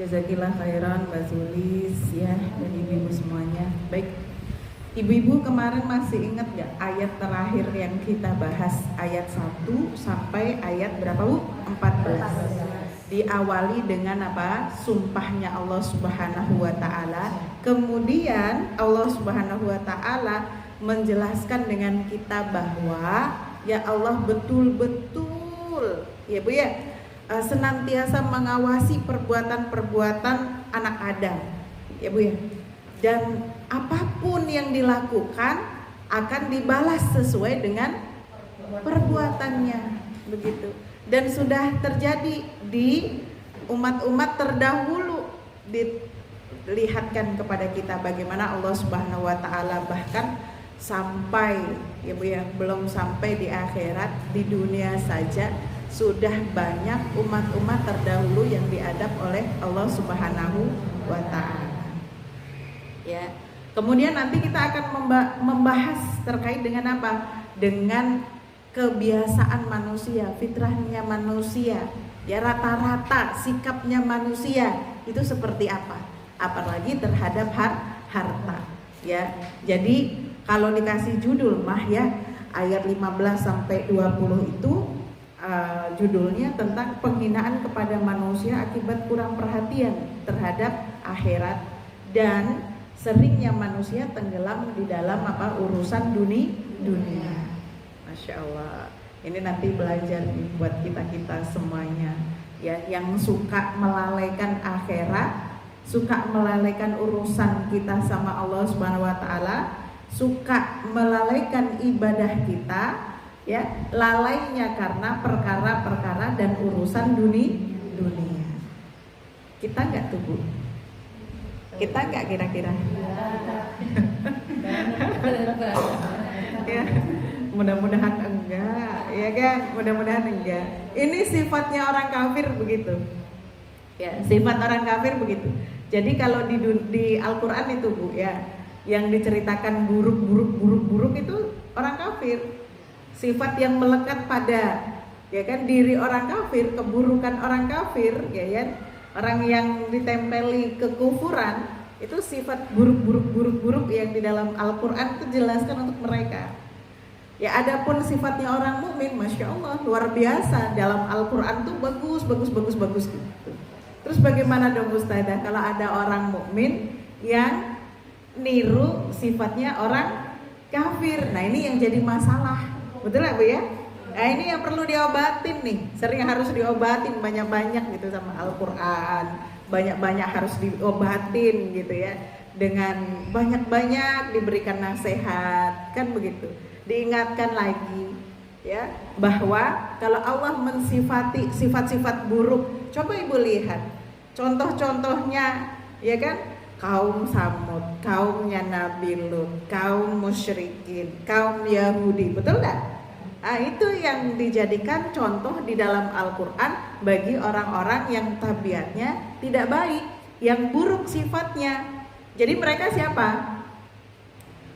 Jazakillah khairan Mbak Zulis ya, dan ibu-ibu semuanya. Baik, ibu-ibu kemarin masih ingat gak ayat terakhir yang kita bahas, ayat 1 sampai ayat berapa Bu? 14. Diawali dengan apa? Sumpahnya Allah Subhanahu wa Ta'ala. Kemudian Allah Subhanahu wa Ta'ala menjelaskan dengan kita bahwa ya Allah betul-betul ya Bu ya, senantiasa mengawasi perbuatan-perbuatan anak Adam ya Bu ya, dan apapun yang dilakukan akan dibalas sesuai dengan perbuatannya begitu. Dan sudah terjadi di umat-umat terdahulu, dilihatkan kepada kita bagaimana Allah Subhanahu wa Ta'ala bahkan sampai ya Bu ya, belum sampai di akhirat, di dunia saja sudah banyak umat-umat terdahulu yang diadab oleh Allah Subhanahu wa Ta'ala. Ya. Kemudian nanti kita akan membahas terkait dengan apa? Dengan kebiasaan manusia, fitrahnya manusia, ya rata-rata sikapnya manusia itu seperti apa? Apalagi terhadap harta. Ya. Jadi kalau dikasih judul mah ya ayat 15 sampai 20 itu judulnya tentang penghinaan kepada manusia akibat kurang perhatian terhadap akhirat dan seringnya manusia tenggelam di dalam apa urusan dunia. Masya Allah, ini nanti belajar nih buat kita semuanya ya, yang suka melalaikan akhirat, suka melalaikan urusan kita sama Allah Subhanahu wa Ta'ala, suka melalaikan ibadah kita ya, lalainya karena perkara-perkara dan urusan dunia. Kita enggak tuh Bu? Kita enggak kira-kira? Ya, mudah-mudahan enggak, ya kan? Mudah-mudahan enggak. Ini sifatnya orang kafir begitu. Ya, sifat orang kafir begitu. Jadi kalau di Al-Qur'an itu Bu ya, yang diceritakan buruk itu orang kafir. Sifat yang melekat pada ya kan diri orang kafir, keburukan orang kafir ya kan, orang yang ditempeli kekufuran itu sifat buruk yang di dalam Al-Qur'an itu jelaskan untuk mereka. Ya adapun sifatnya orang mukmin, Masya Allah luar biasa, dalam Al-Qur'an tuh bagus gitu. Terus bagaimana dong Ustazah kalau ada orang mukmin yang niru sifatnya orang kafir? Nah ini yang jadi masalah, betul gak Bu ya? Nah ini yang perlu diobatin nih, sering harus diobatin banyak-banyak gitu sama Al-Qur'an, banyak-banyak harus diobatin gitu ya, dengan banyak-banyak diberikan nasihat kan begitu, diingatkan lagi ya bahwa kalau Allah mensifati sifat-sifat buruk, coba Ibu lihat contoh-contohnya ya kan, kaum Samud, kaumnya Nabi Lut, kaum musyrikin, kaum Yahudi, betul enggak? Nah, itu yang dijadikan contoh di dalam Al-Qur'an bagi orang-orang yang tabiatnya tidak baik, yang buruk sifatnya. Jadi mereka siapa?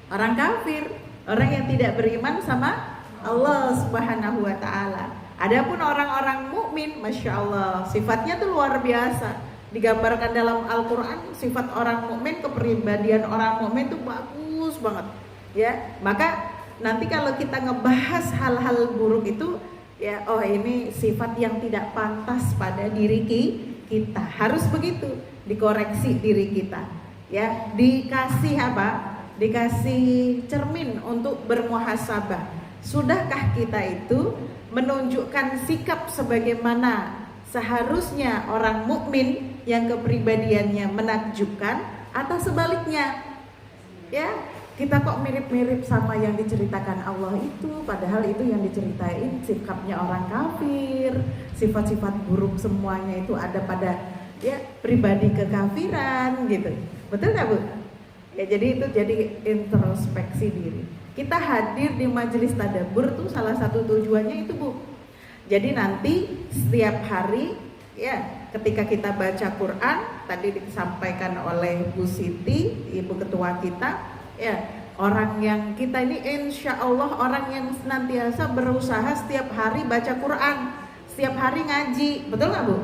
Orang kafir, orang yang tidak beriman sama Allah Subhanahu wa Ta'ala. Adapun orang-orang mukmin, Masya Allah, sifatnya tuh luar biasa. Digambarkan dalam Al-Qur'an sifat orang mukmin, kepribadian orang mukmin itu bagus banget. Ya, maka nanti kalau kita ngebahas hal-hal buruk itu ya, oh ini sifat yang tidak pantas pada diri kita. Harus begitu, dikoreksi diri kita. Ya, dikasih apa? Dikasih cermin untuk bermuhasabah. Sudahkah kita itu menunjukkan sikap sebagaimana seharusnya orang mukmin yang kepribadiannya menakjubkan, atau sebaliknya? Ya, kita kok mirip-mirip sama yang diceritakan Allah itu, padahal itu yang diceritain sikapnya orang kafir, sifat-sifat buruk semuanya itu ada pada ya pribadi kekafiran gitu. Betul nggak Bu? Ya jadi itu jadi introspeksi diri. Kita hadir di majelis tadabbur tuh salah satu tujuannya itu Bu. Jadi nanti setiap hari ya ketika kita baca Quran, tadi disampaikan oleh Bu Siti, Ibu Ketua kita, ya orang yang kita ini insya Allah orang yang senantiasa berusaha setiap hari baca Quran, setiap hari ngaji, betul nggak Bu?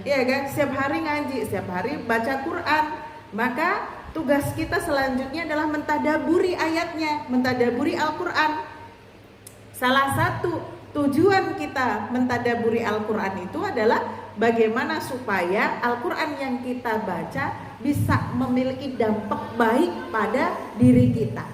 Iya kan? Setiap hari ngaji, setiap hari baca Quran. Maka tugas kita selanjutnya adalah mentadaburi ayatnya, mentadaburi Al-Quran. Salah satu tujuan kita mentadaburi Al-Quran itu adalah bagaimana supaya Al-Quran yang kita baca bisa memiliki dampak baik pada diri kita,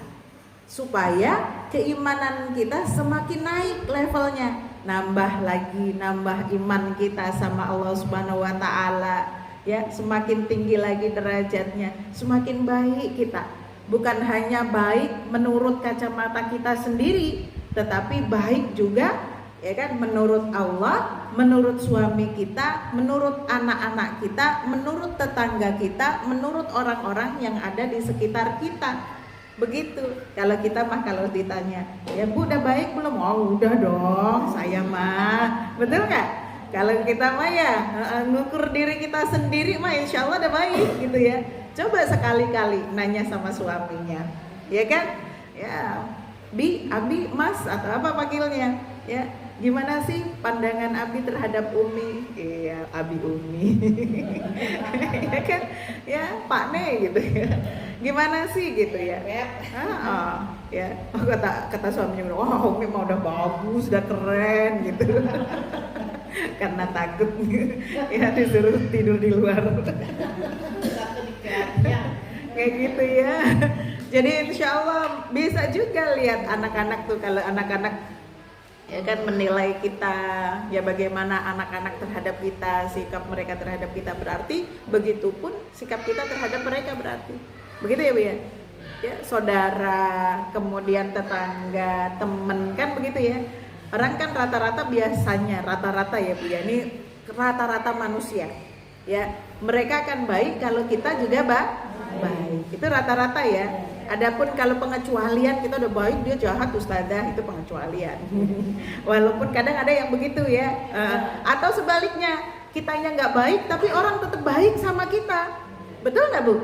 supaya keimanan kita semakin naik levelnya, nambah lagi, nambah iman kita sama Allah Subhanahu wa Ta'ala, ya, semakin tinggi lagi derajatnya, semakin baik kita. Bukan hanya baik menurut kacamata kita sendiri, tetapi baik juga, ya kan, menurut Allah, menurut suami kita, menurut anak-anak kita, menurut tetangga kita, menurut orang-orang yang ada di sekitar kita. Begitu. Kalau kita mah kalau ditanya, ya Bu udah baik belum? Oh udah dong, saya mah. Betul nggak? Kalau kita mah ya ngukur diri kita sendiri mah insya Allah udah baik gitu ya. Coba sekali-kali nanya sama suaminya, ya kan? Ya, Bi, Abi, Mas atau apa panggilnya? Ya, gimana sih pandangan Abi terhadap Umi? Iya, Abi Umi. Ya kan? Ya, Pak Ne gitu ya. Gimana sih gitu ya? Ya, kata suaminya, wah Umi mah udah bagus, udah keren gitu. Karena takut ya disuruh tidur di luar. Kayak gitu ya. Jadi insya Allah bisa juga lihat anak-anak tuh, kalau anak-anak ya kan menilai kita, ya bagaimana anak-anak terhadap kita, sikap mereka terhadap kita, berarti begitupun sikap kita terhadap mereka berarti. Begitu ya Bu ya? Ya, saudara, kemudian tetangga, temen, kan begitu ya. Orang kan rata-rata biasanya, rata-rata ya Bu ya, ini rata-rata manusia ya, mereka akan baik kalau kita juga baik. Itu rata-rata ya. Adapun kalau pengecualian, kita udah baik dia jahat ustazah, itu pengecualian. Walaupun kadang ada yang begitu ya. Atau sebaliknya, kitanya nggak baik tapi orang tetap baik sama kita. Betul nggak Bu?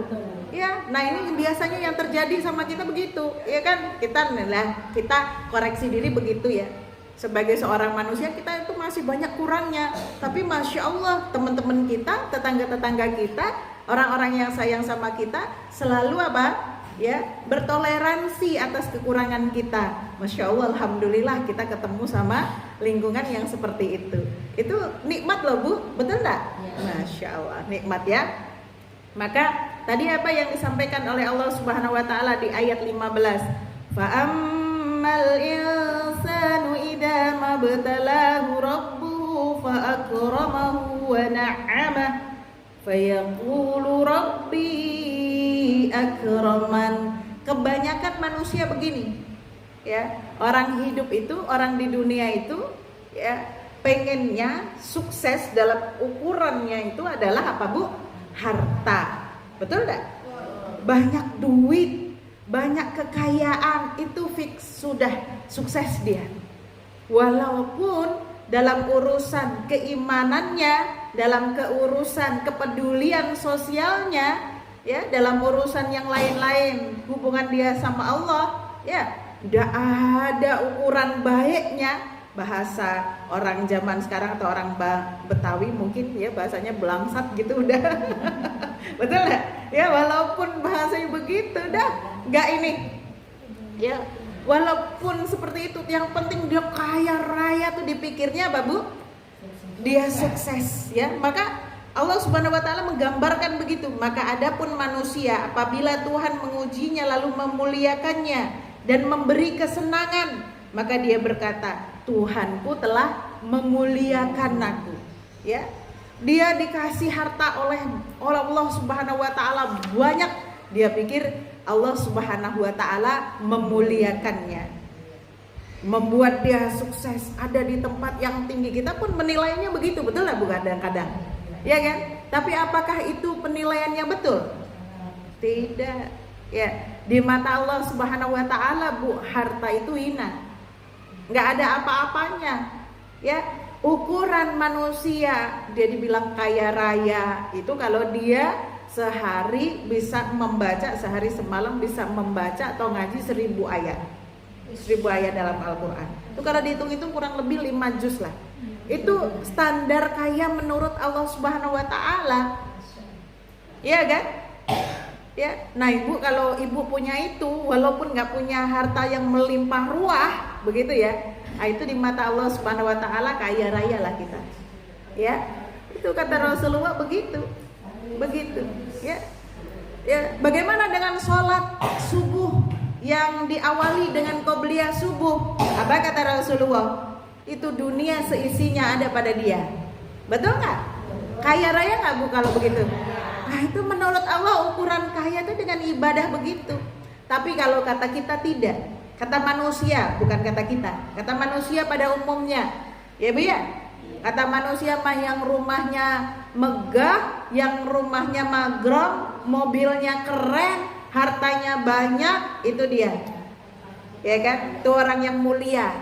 Ya, nah ini biasanya yang terjadi sama kita begitu, ya kan? Kita koreksi diri begitu ya. Sebagai seorang manusia kita itu masih banyak kurangnya, tapi masya Allah teman-teman kita, tetangga-tetangga kita, orang-orang yang sayang sama kita selalu apa? Ya, bertoleransi atas kekurangan kita. Masya Allah, alhamdulillah kita ketemu sama lingkungan yang seperti itu. Itu nikmat loh Bu, betul nggak? Masya Allah, nikmat ya. Maka tadi apa yang disampaikan oleh Allah Subhanahu wa Ta'ala di ayat 15, fa'ammal insanu idza mabtalahu rabbuhu fa'akramahu wa na'amah fayaqulu rabbi akraman. Kebanyakan manusia begini ya, orang hidup itu, orang di dunia itu ya, pengennya sukses dalam ukurannya itu adalah apa Bu? Harta. Betul enggak? Banyak duit, banyak kekayaan, itu fix sudah sukses dia. Walaupun dalam urusan keimanannya, dalam keurusan kepedulian sosialnya, ya, dalam urusan yang lain-lain, hubungan dia sama Allah, ya, tidak ada ukuran baiknya. Bahasa orang zaman sekarang atau orang Betawi mungkin ya bahasanya belangsat gitu udah. Betul nggak? Ya walaupun bahasanya begitu dah nggak ini. Ya walaupun seperti itu, yang penting dia kaya raya tuh dipikirnya apa Bu? Dia sukses ya. Maka Allah Subhanahu wa Ta'ala menggambarkan begitu. Maka adapun manusia apabila Tuhan mengujinya lalu memuliakannya dan memberi kesenangan, maka dia berkata, Tuhanku telah memuliakan aku. Ya, dia dikasih harta oleh Allah Subhanahu wa Ta'ala banyak, dia pikir Allah Subhanahu wa Ta'ala memuliakannya, membuat dia sukses, ada di tempat yang tinggi. Kita pun menilainya begitu, betul lah Bu kadang-kadang, ya kan? Tapi apakah itu penilaiannya betul? Tidak. Ya, di mata Allah Subhanahu wa Ta'ala Bu, harta itu hina, nggak ada apa-apanya. Ya, ukuran manusia dia dibilang kaya raya itu kalau dia sehari bisa membaca, sehari semalam bisa membaca atau ngaji 1000 ayat. 1000 ayat dalam Al-Quran itu kalau dihitung-hitung kurang lebih 5 juz lah. Itu standar kaya menurut Allah Subhanahu wa taala. Iya kan? Ya, nah ibu kalau ibu punya itu, walaupun nggak punya harta yang melimpah ruah, begitu ya, nah itu di mata Allah Subhanahu wa taala kaya raya lah kita. Ya, itu kata Rasulullah begitu, ya. Ya, bagaimana dengan sholat subuh yang diawali dengan qobliyah subuh? Apa kata Rasulullah? Itu dunia seisinya ada pada dia. Betul nggak? Kaya raya nggak bu kalau begitu? Nah itu menurut Allah ukuran kaya itu dengan ibadah begitu. Tapi kalau kata kita tidak, kata manusia bukan kata kita, kata manusia pada umumnya, ya bu ya. Kata manusia mah yang rumahnya megah, yang rumahnya magrong, mobilnya keren, hartanya banyak, itu dia. Ya kan? Itu orang yang mulia,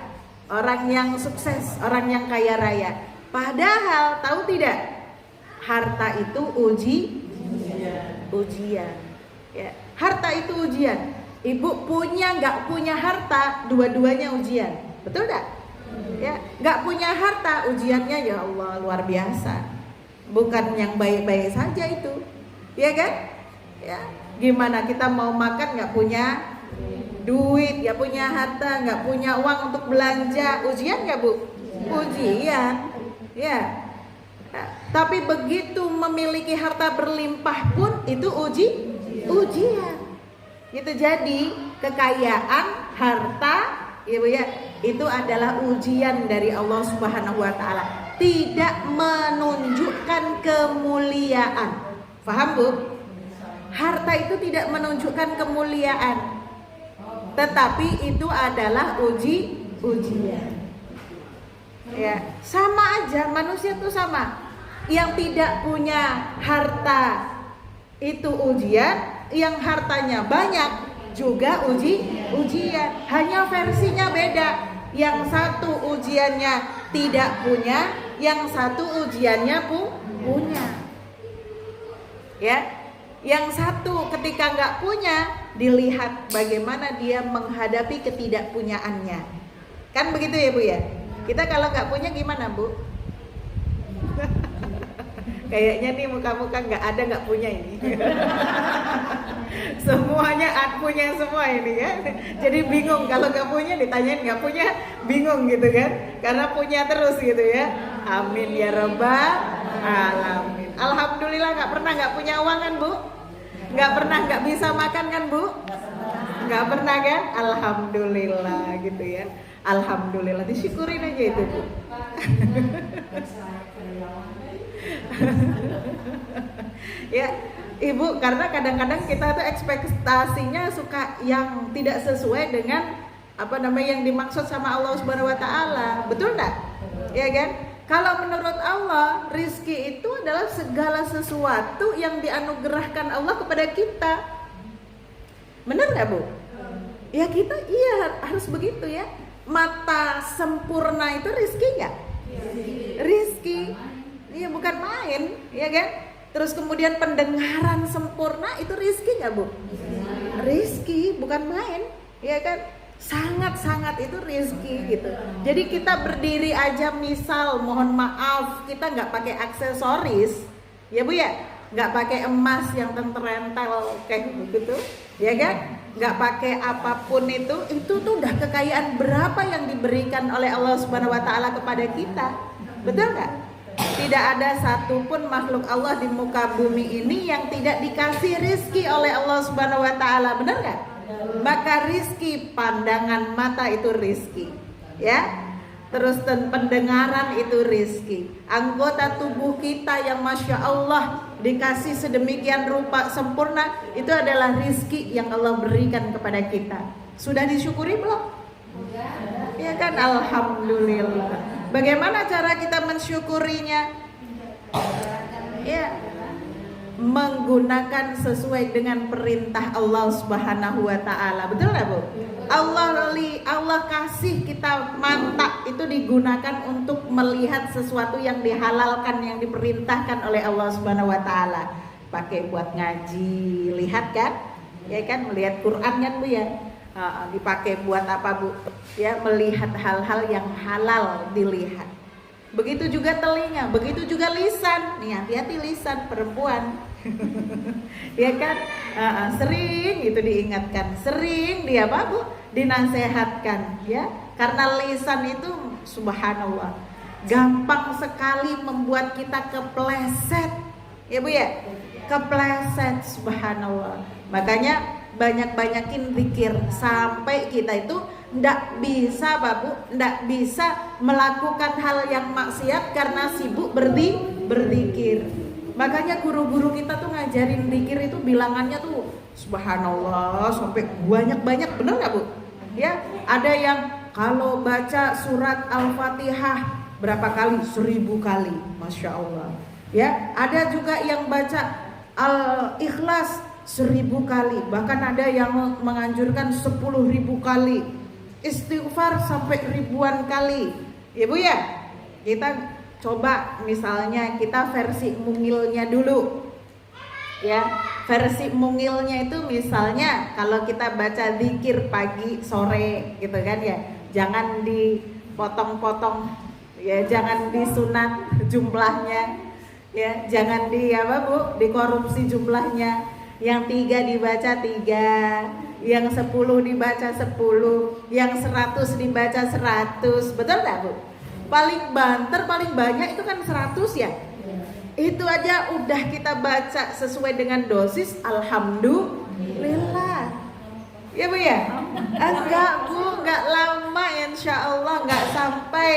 orang yang sukses, orang yang kaya raya. Padahal tahu tidak? Harta itu ujian. Ya, harta itu ujian. Ibu punya nggak punya harta, dua-duanya ujian. Betul nggak? Ya, nggak punya harta, ujiannya ya Allah luar biasa. Bukan yang baik-baik saja itu, ya kan? Ya, gimana kita mau makan nggak punya duit, nggak punya harta, nggak punya uang untuk belanja, ujian nggak bu? Ujian, ya. Nah, tapi begitu memiliki harta berlimpah pun itu ujian. Itu jadi kekayaan, harta, ya bu ya, itu adalah ujian dari Allah Subhanahu wa taala. Tidak menunjukkan kemuliaan. Paham bu? Harta itu tidak menunjukkan kemuliaan, tetapi itu adalah ujian. Ya, sama aja manusia itu sama. Yang tidak punya harta itu ujian, yang hartanya banyak juga ujian. Hanya versinya beda. Yang satu ujiannya tidak punya, yang satu ujiannya punya. Ya. Yang satu ketika nggak punya, dilihat bagaimana dia menghadapi ketidakpunyaannya. Kan begitu ya bu ya? Kita kalau nggak punya gimana bu? Kayaknya nih muka-muka nggak punya ini. Semuanya punya semua ini ya. Jadi bingung kalau nggak punya, ditanyain nggak punya, bingung gitu kan? Karena punya terus gitu ya. Amin ya rabbal alamin. Alhamdulillah nggak punya uang kan bu? Nggak bisa makan kan bu? Nggak pernah kan? Alhamdulillah gitu ya. Alhamdulillah, disyukurin aja itu bu. Ya ibu, karena kadang-kadang kita tuh ekspektasinya suka yang tidak sesuai dengan apa namanya yang dimaksud sama Allah Subhanahu wa taala. Betul enggak? Ya kan? Kalau menurut Allah, rizki itu adalah segala sesuatu yang dianugerahkan Allah kepada kita. Benar nggak bu? Ya kita harus begitu ya. Mata sempurna itu rizki nggak? Rizki, iya bukan main, ya kan? Terus kemudian pendengaran sempurna itu rizki nggak bu? Rizki, bukan main, ya kan? Sangat-sangat itu rizki gitu. Jadi kita berdiri aja misal, mohon maaf, kita nggak pakai aksesoris, ya bu ya, nggak pakai emas yang rental kayak begitu, ya kan? Nggak pakai apapun itu tuh udah kekayaan berapa yang diberikan oleh Allah Subhanahu wa taala kepada kita. Betul nggak? Tidak ada satupun makhluk Allah di muka bumi ini yang tidak dikasih rizki oleh Allah Subhanahu wa taala. Benar nggak? Maka rizki pandangan mata itu rizki, ya. Terus pendengaran itu rizki. Anggota tubuh kita yang masya Allah dikasih sedemikian rupa sempurna, itu adalah rizki yang Allah berikan kepada kita. Sudah disyukuri belum? Ya kan, alhamdulillah. Bagaimana cara kita mensyukurinya? Ya, menggunakan sesuai dengan perintah Allah Subhanahu wa taala. Betul nggak bu? Allah kasih kita mata itu digunakan untuk melihat sesuatu yang dihalalkan, yang diperintahkan oleh Allah Subhanahu wa taala. Pakai buat ngaji, lihat kan? Ya kan, melihat Quran kan bu ya? Dipakai buat apa bu? Ya, melihat hal-hal yang halal dilihat. begitu juga telinga, begitu juga lisan. Nih hati-hati lisan perempuan. Ya kan, sering itu diingatkan, sering dia Bu dinasehatkan ya, karena lisan itu subhanallah gampang sekali membuat kita kepleset ya Bu ya, kepleset subhanallah. Makanya banyak-banyakin zikir sampai kita itu ndak bisa Bu, ndak bisa melakukan hal yang maksiat karena sibuk berzikir. Makanya guru-guru kita tuh ngajarin zikir itu bilangannya tuh subhanallah sampai banyak-banyak, bener nggak Bu? Ya, ada yang kalau baca surat Al-Fatihah berapa kali? 1000 kali, masya Allah. Ya, ada juga yang baca Al-Ikhlas 1000 kali, bahkan ada yang menganjurkan 10.000 kali, istighfar sampai ribuan kali. Ya Bu ya, kita coba misalnya kita versi mungilnya dulu. Ya, versi mungilnya itu misalnya kalau kita baca zikir pagi sore gitu kan ya, jangan dipotong-potong ya, jangan disunat jumlahnya ya, jangan dikorupsi jumlahnya. Yang 3 dibaca 3, yang 10 dibaca 10, yang 100 dibaca 100, betul nggak Bu? Paling banter, paling banyak itu kan 100 ya. Itu aja udah kita baca sesuai dengan dosis, alhamdulillah. Ya Bu ya? Enggak Bu, enggak lama insya Allah, enggak sampai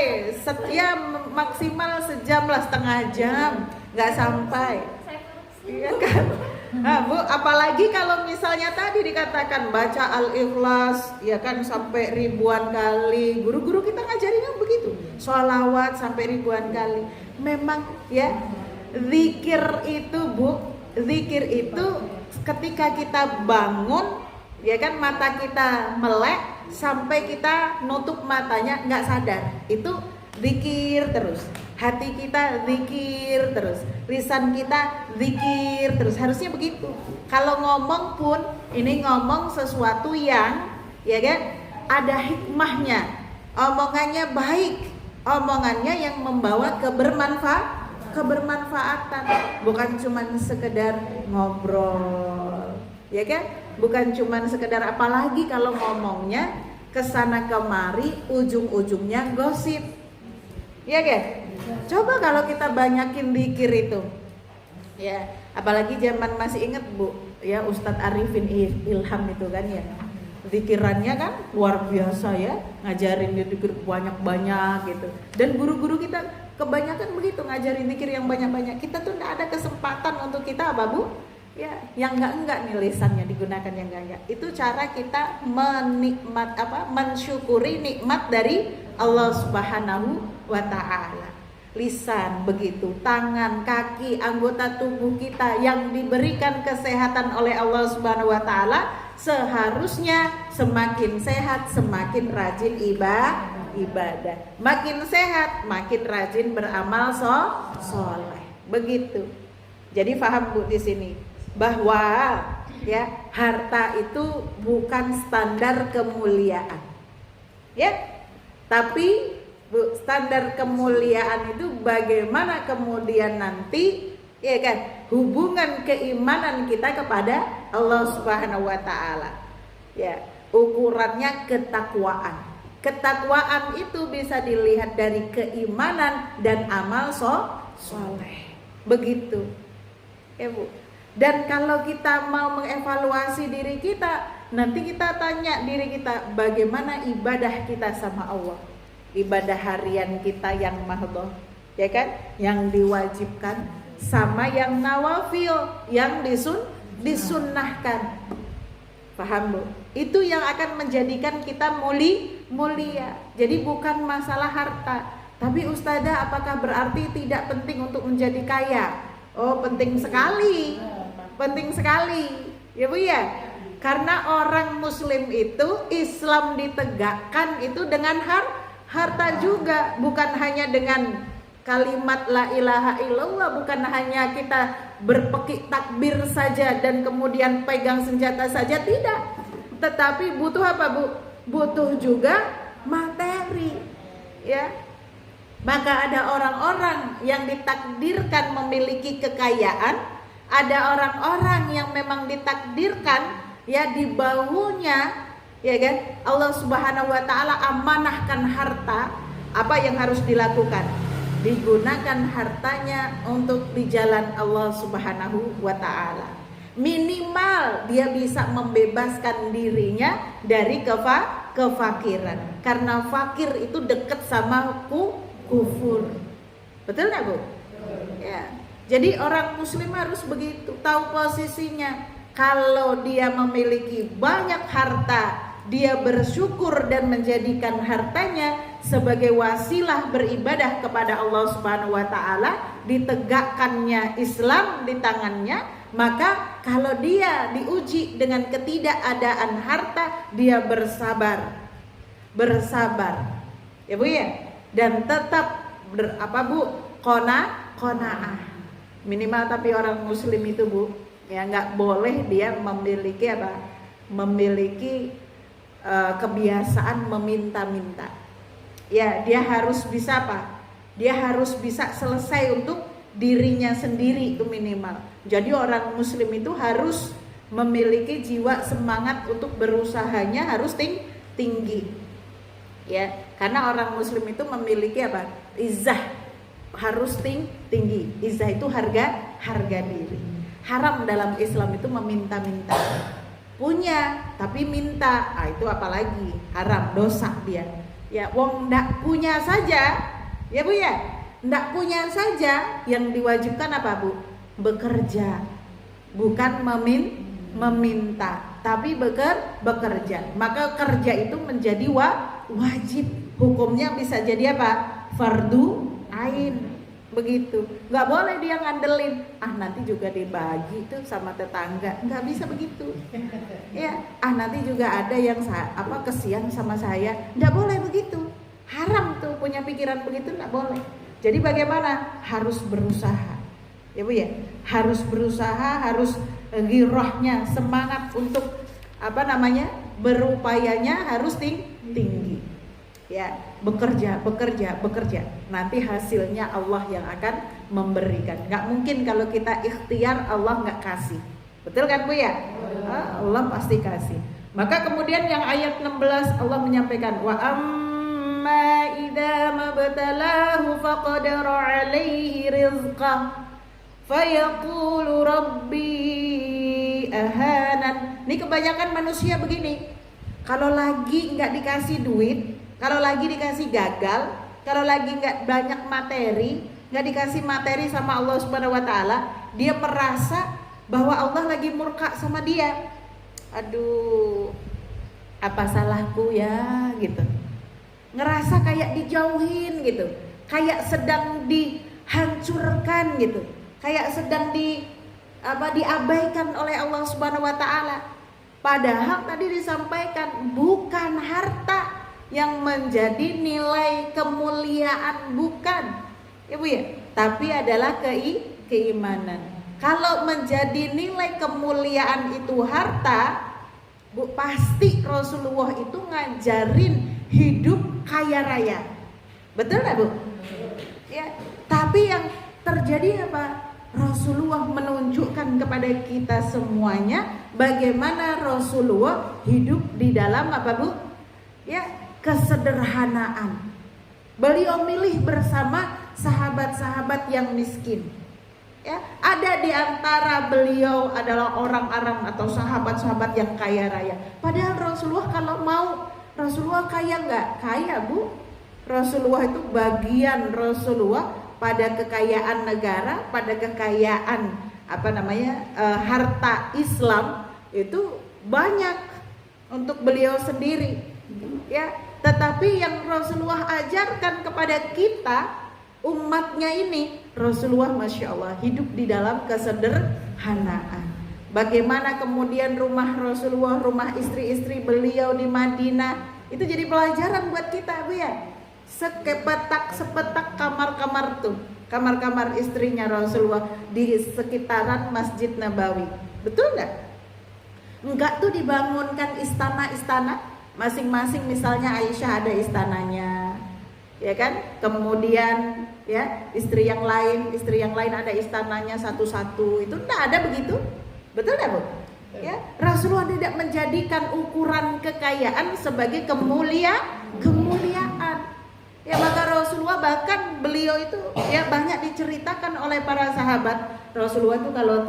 maksimal sejam lah, setengah jam, enggak sampai. Iya kan? Nah Bu, apalagi kalau misalnya tadi dikatakan baca Al-Ikhlas ya kan sampai ribuan kali. Guru-guru kita ngajarinnya begitu, sholawat sampai ribuan kali. Memang ya, zikir itu Bu, zikir itu ketika kita bangun ya kan, mata kita melek sampai kita nutup matanya nggak sadar, itu zikir terus. Hati kita zikir terus, lisan kita zikir terus, harusnya begitu. Kalau ngomong pun ini ngomong sesuatu yang ya kan ada hikmahnya, omongannya baik, omongannya yang membawa kebermanfaatan, bukan cuma sekedar ngobrol ya kan, bukan cuma sekedar, apalagi kalau ngomongnya kesana kemari ujung-ujungnya gosip ya kan. Coba kalau kita banyakin zikir itu ya, apalagi zaman masih inget Bu ya, Ustadz Arifin Ilham itu kan ya, zikirannya kan luar biasa ya, ngajarin zikir banyak-banyak gitu. Dan guru-guru kita kebanyakan begitu, ngajarin zikir yang banyak-banyak. Kita tuh gak ada kesempatan untuk kita apa Bu ya, yang enggak nih lisannya digunakan yang enggak. Itu cara kita mensyukuri nikmat dari Allah Subhanahu wa ta'ala. Lisan begitu, tangan, kaki, anggota tubuh kita yang diberikan kesehatan oleh Allah Subhanahu wa ta'ala, seharusnya semakin sehat semakin rajin ibadah. Makin sehat makin rajin beramal soleh. Begitu. Jadi paham Bu di sini bahwa ya, harta itu bukan standar kemuliaan. Ya. Tapi Bu, standar kemuliaan itu bagaimana kemudian nanti ya kan hubungan keimanan kita kepada Allah Subhanahu wa ta'ala. Ya, ukurannya ketakwaan. Ketakwaan itu bisa dilihat dari keimanan dan amal soleh. Begitu. Ya Bu. Dan kalau kita mau mengevaluasi diri kita, nanti kita tanya diri kita bagaimana ibadah kita sama Allah. Ibadah harian kita yang mahdhah ya kan, yang diwajibkan, sama yang nawafil, yang disunnahkan. Paham Bu? Itu yang akan menjadikan kita mulia. Jadi bukan masalah harta. Tapi Ustazah, apakah berarti tidak penting untuk menjadi kaya? Oh, penting sekali. Penting sekali. Ya Bu ya. Karena orang muslim itu Islam ditegakkan itu dengan harta juga, bukan hanya dengan kalimat la ilaha illallah, bukan hanya kita berpekik takbir saja dan kemudian pegang senjata saja, tidak. Tetapi butuh apa Bu? Butuh juga materi ya. Maka ada orang-orang yang ditakdirkan memiliki kekayaan, ada orang-orang yang memang ditakdirkan ya di baunya, ya kan, Allah Subhanahu wa taala amanahkan harta. Apa yang harus dilakukan? Digunakan hartanya untuk di jalan Allah Subhanahu wa taala. Minimal dia bisa membebaskan dirinya dari kefakiran. Karena fakir itu dekat sama kufur. Betul nggak, Bu? Ya. Jadi orang muslim harus begitu, tahu posisinya. Kalau dia memiliki banyak harta, dia bersyukur dan menjadikan hartanya sebagai wasilah beribadah kepada Allah Subhanahu wa taala, ditegakkannya Islam di tangannya, maka kalau dia diuji dengan ketidakadaan harta, dia bersabar. Ya Bu ya? Dan tetap qanaah. Minimal tapi orang muslim itu, Bu, ya nggak boleh dia memiliki kebiasaan meminta-minta. Ya, dia harus bisa Dia harus bisa selesai untuk dirinya sendiri itu minimal. Jadi orang muslim itu harus memiliki jiwa semangat untuk berusahanya harus tinggi. Ya, karena orang muslim itu memiliki izzah, harus tinggi. Izzah itu harga diri. Haram dalam Islam itu meminta-minta. Punya tapi minta, itu apalagi haram, dosa dia. Ya, wong ndak punya saja, ya Bu ya, ndak punya saja, yang diwajibkan apa, Bu? Bekerja, bukan meminta, tapi bekerja. Maka kerja itu menjadi wajib. Hukumnya bisa jadi apa? Fardu ain. Begitu. Nggak boleh dia ngandelin, nanti juga dibagi tuh sama tetangga. Nggak bisa begitu. Ya, nanti juga ada yang kesian sama saya. Nggak boleh begitu. Haram tuh punya pikiran begitu, nggak boleh. Jadi bagaimana? Harus berusaha. Ya Bu ya, harus berusaha, harus girohnya, semangat untuk berupayanya harus tinggi. Ya, bekerja. Nanti hasilnya Allah yang akan memberikan. Nggak mungkin kalau kita ikhtiar Allah nggak kasih. Betul kan Bu ya? Allah pasti kasih. Maka kemudian yang ayat 16 Allah menyampaikan, wa amma idza mabtalahu faqadara alaihi rizqah fayaqulu rabbi ahanan. Ini kebanyakan manusia begini. Kalau lagi nggak dikasih duit, kalau lagi dikasih gagal, kalau lagi nggak banyak materi, nggak dikasih materi sama Allah Subhanahu wa taala, dia merasa bahwa Allah lagi murka sama dia. Aduh, apa salahku ya gitu. Ngerasa kayak dijauhin gitu, kayak sedang dihancurkan gitu, kayak sedang diabaikan oleh Allah Subhanahu wa taala. Padahal tadi disampaikan bukan harta yang menjadi nilai kemuliaan, bukan, ya Bu ya, tapi adalah keimanan. Kalau menjadi nilai kemuliaan itu harta, Bu, pasti Rasulullah itu ngajarin hidup kaya raya. Betul nggak, Bu? Ya, tapi yang terjadi apa? Rasulullah menunjukkan kepada kita semuanya bagaimana Rasulullah hidup di dalam apa, Bu? Ya, kesederhanaan. Beliau milih bersama sahabat-sahabat yang miskin. Ya, ada di antara beliau adalah orang-orang atau sahabat-sahabat yang kaya raya. Padahal Rasulullah kalau mau, Rasulullah kaya nggak? Kaya, Bu. Rasulullah itu bagian Rasulullah pada kekayaan negara, pada kekayaan harta Islam itu banyak untuk beliau sendiri. Ya, tetapi yang Rasulullah ajarkan kepada kita umatnya ini, Rasulullah Masya Allah hidup di dalam kesederhanaan. Bagaimana kemudian rumah Rasulullah, rumah istri-istri beliau di Madinah, itu jadi pelajaran buat kita, Bu ya. Sepetak kamar-kamar tuh, kamar-kamar istrinya Rasulullah di sekitaran Masjid Nabawi. Betul nggak? Enggak tuh dibangunkan istana-istana. Masing-masing misalnya Aisyah ada istananya, ya kan? Kemudian ya istri yang lain ada istananya satu-satu, itu tidak ada begitu, betul tidak Bu? Ya, Rasulullah tidak menjadikan ukuran kekayaan sebagai kemuliaan. Ya, maka Rasulullah bahkan beliau itu ya banyak diceritakan oleh para sahabat. Rasulullah itu kalau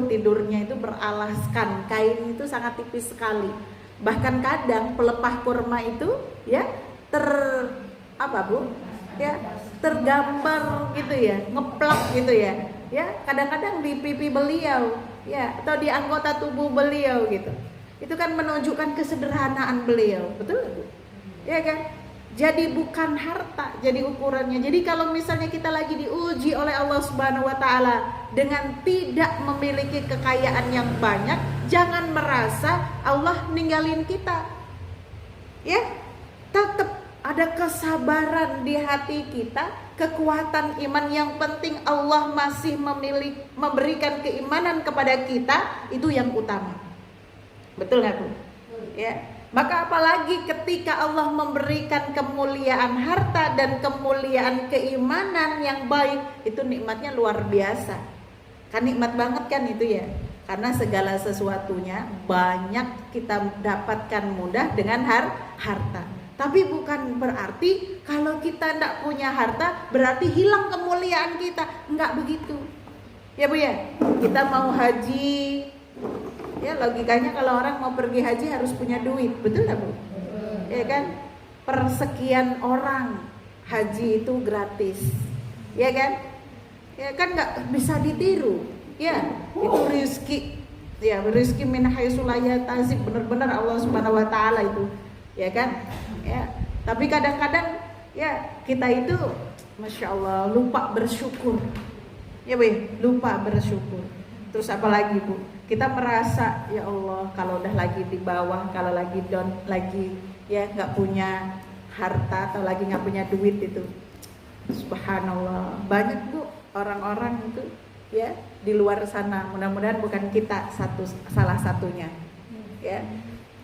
tidurnya itu beralaskan kain itu sangat tipis sekali. Bahkan kadang pelepah kurma itu ya tergambar gitu ya, ngeplak gitu ya. Ya, kadang-kadang di pipi beliau ya atau di anggota tubuh beliau gitu. Itu kan menunjukkan kesederhanaan beliau, betul Bu? Ya kan? Jadi bukan harta jadi ukurannya. Jadi kalau misalnya kita lagi diuji oleh Allah Subhanahu wa taala dengan tidak memiliki kekayaan yang banyak, jangan merasa Allah ninggalin kita. Ya, tetap ada kesabaran di hati kita, kekuatan iman. Yang penting Allah masih memberikan keimanan kepada kita, itu yang utama. Betul nggak Bu? Ya. Maka apalagi ketika Allah memberikan kemuliaan harta dan kemuliaan keimanan yang baik, itu nikmatnya luar biasa. Kan nikmat banget kan itu ya. Karena segala sesuatunya banyak kita dapatkan mudah dengan harta. Tapi bukan berarti kalau kita tidak punya harta berarti hilang kemuliaan kita. Enggak begitu. Ya Bu ya. Kita mau haji, ya logikanya kalau orang mau pergi haji harus punya duit, betul nggak Bu? Ya kan? Persekian orang haji itu gratis, ya kan? Ya kan nggak bisa ditiru, ya itu rezeki, ya rezeki min haitsu la yahtasib, benar-benar Allah Subhanahu wa taala itu, ya kan? Ya, tapi kadang-kadang ya kita itu, masya Allah, lupa bersyukur, ya Bu, lupa bersyukur. Terus apa lagi Bu? Kita merasa ya Allah kalau udah lagi di bawah, kalau lagi down, lagi ya nggak punya harta atau lagi nggak punya duit itu, subhanallah banyak Bu orang-orang itu ya di luar sana. Mudah-mudahan bukan kita salah satunya. Ya,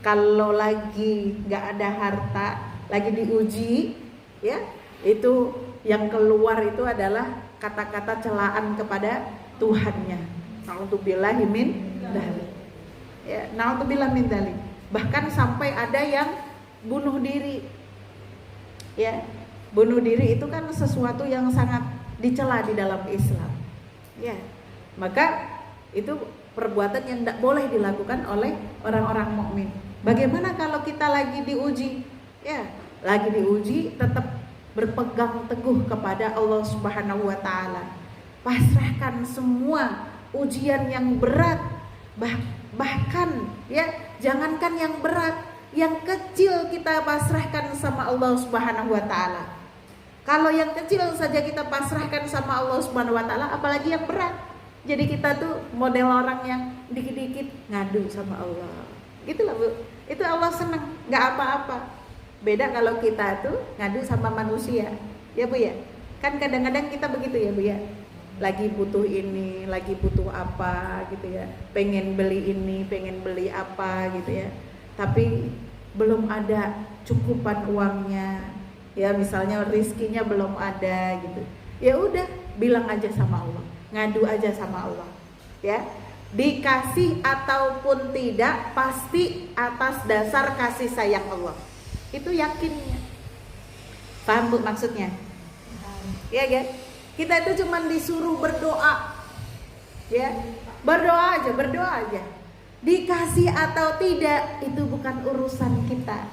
kalau lagi nggak ada harta, lagi diuji, ya itu yang keluar itu adalah kata-kata celaan kepada Tuhannya. Na'udzubillahi min dzalik. Ya, na'udzubillahi min dzalik. Bahkan sampai ada yang bunuh diri. Ya, bunuh diri itu kan sesuatu yang sangat dicela di dalam Islam. Ya. Maka itu perbuatan yang tidak boleh dilakukan oleh orang-orang mukmin. Bagaimana kalau kita lagi diuji? Ya, lagi diuji tetap berpegang teguh kepada Allah Subhanahu wa taala. Pasrahkan semua ujian yang berat, bahkan ya jangankan yang berat, yang kecil kita pasrahkan sama Allah Subhanahu wa taala. Kalau yang kecil saja kita pasrahkan sama Allah Subhanahu wa taala, apalagi yang berat. Jadi kita tuh model orang yang dikit-dikit ngadu sama Allah. Gitulah Bu. Itu Allah senang, nggak apa-apa. Beda kalau kita tuh ngadu sama manusia. Ya Bu ya. Kan kadang-kadang kita begitu ya Bu ya. Lagi butuh ini, lagi butuh apa gitu ya, pengen beli ini, pengen beli apa gitu ya, tapi belum ada cukupan uangnya, ya misalnya rizkinya belum ada gitu. Ya udah, bilang aja sama Allah, ngadu aja sama Allah, ya dikasih ataupun tidak pasti atas dasar kasih sayang Allah. Itu yakinnya. Paham Bu maksudnya? Ya ya. Kita itu cuma disuruh berdoa, ya berdoa aja. Dikasih atau tidak itu bukan urusan kita.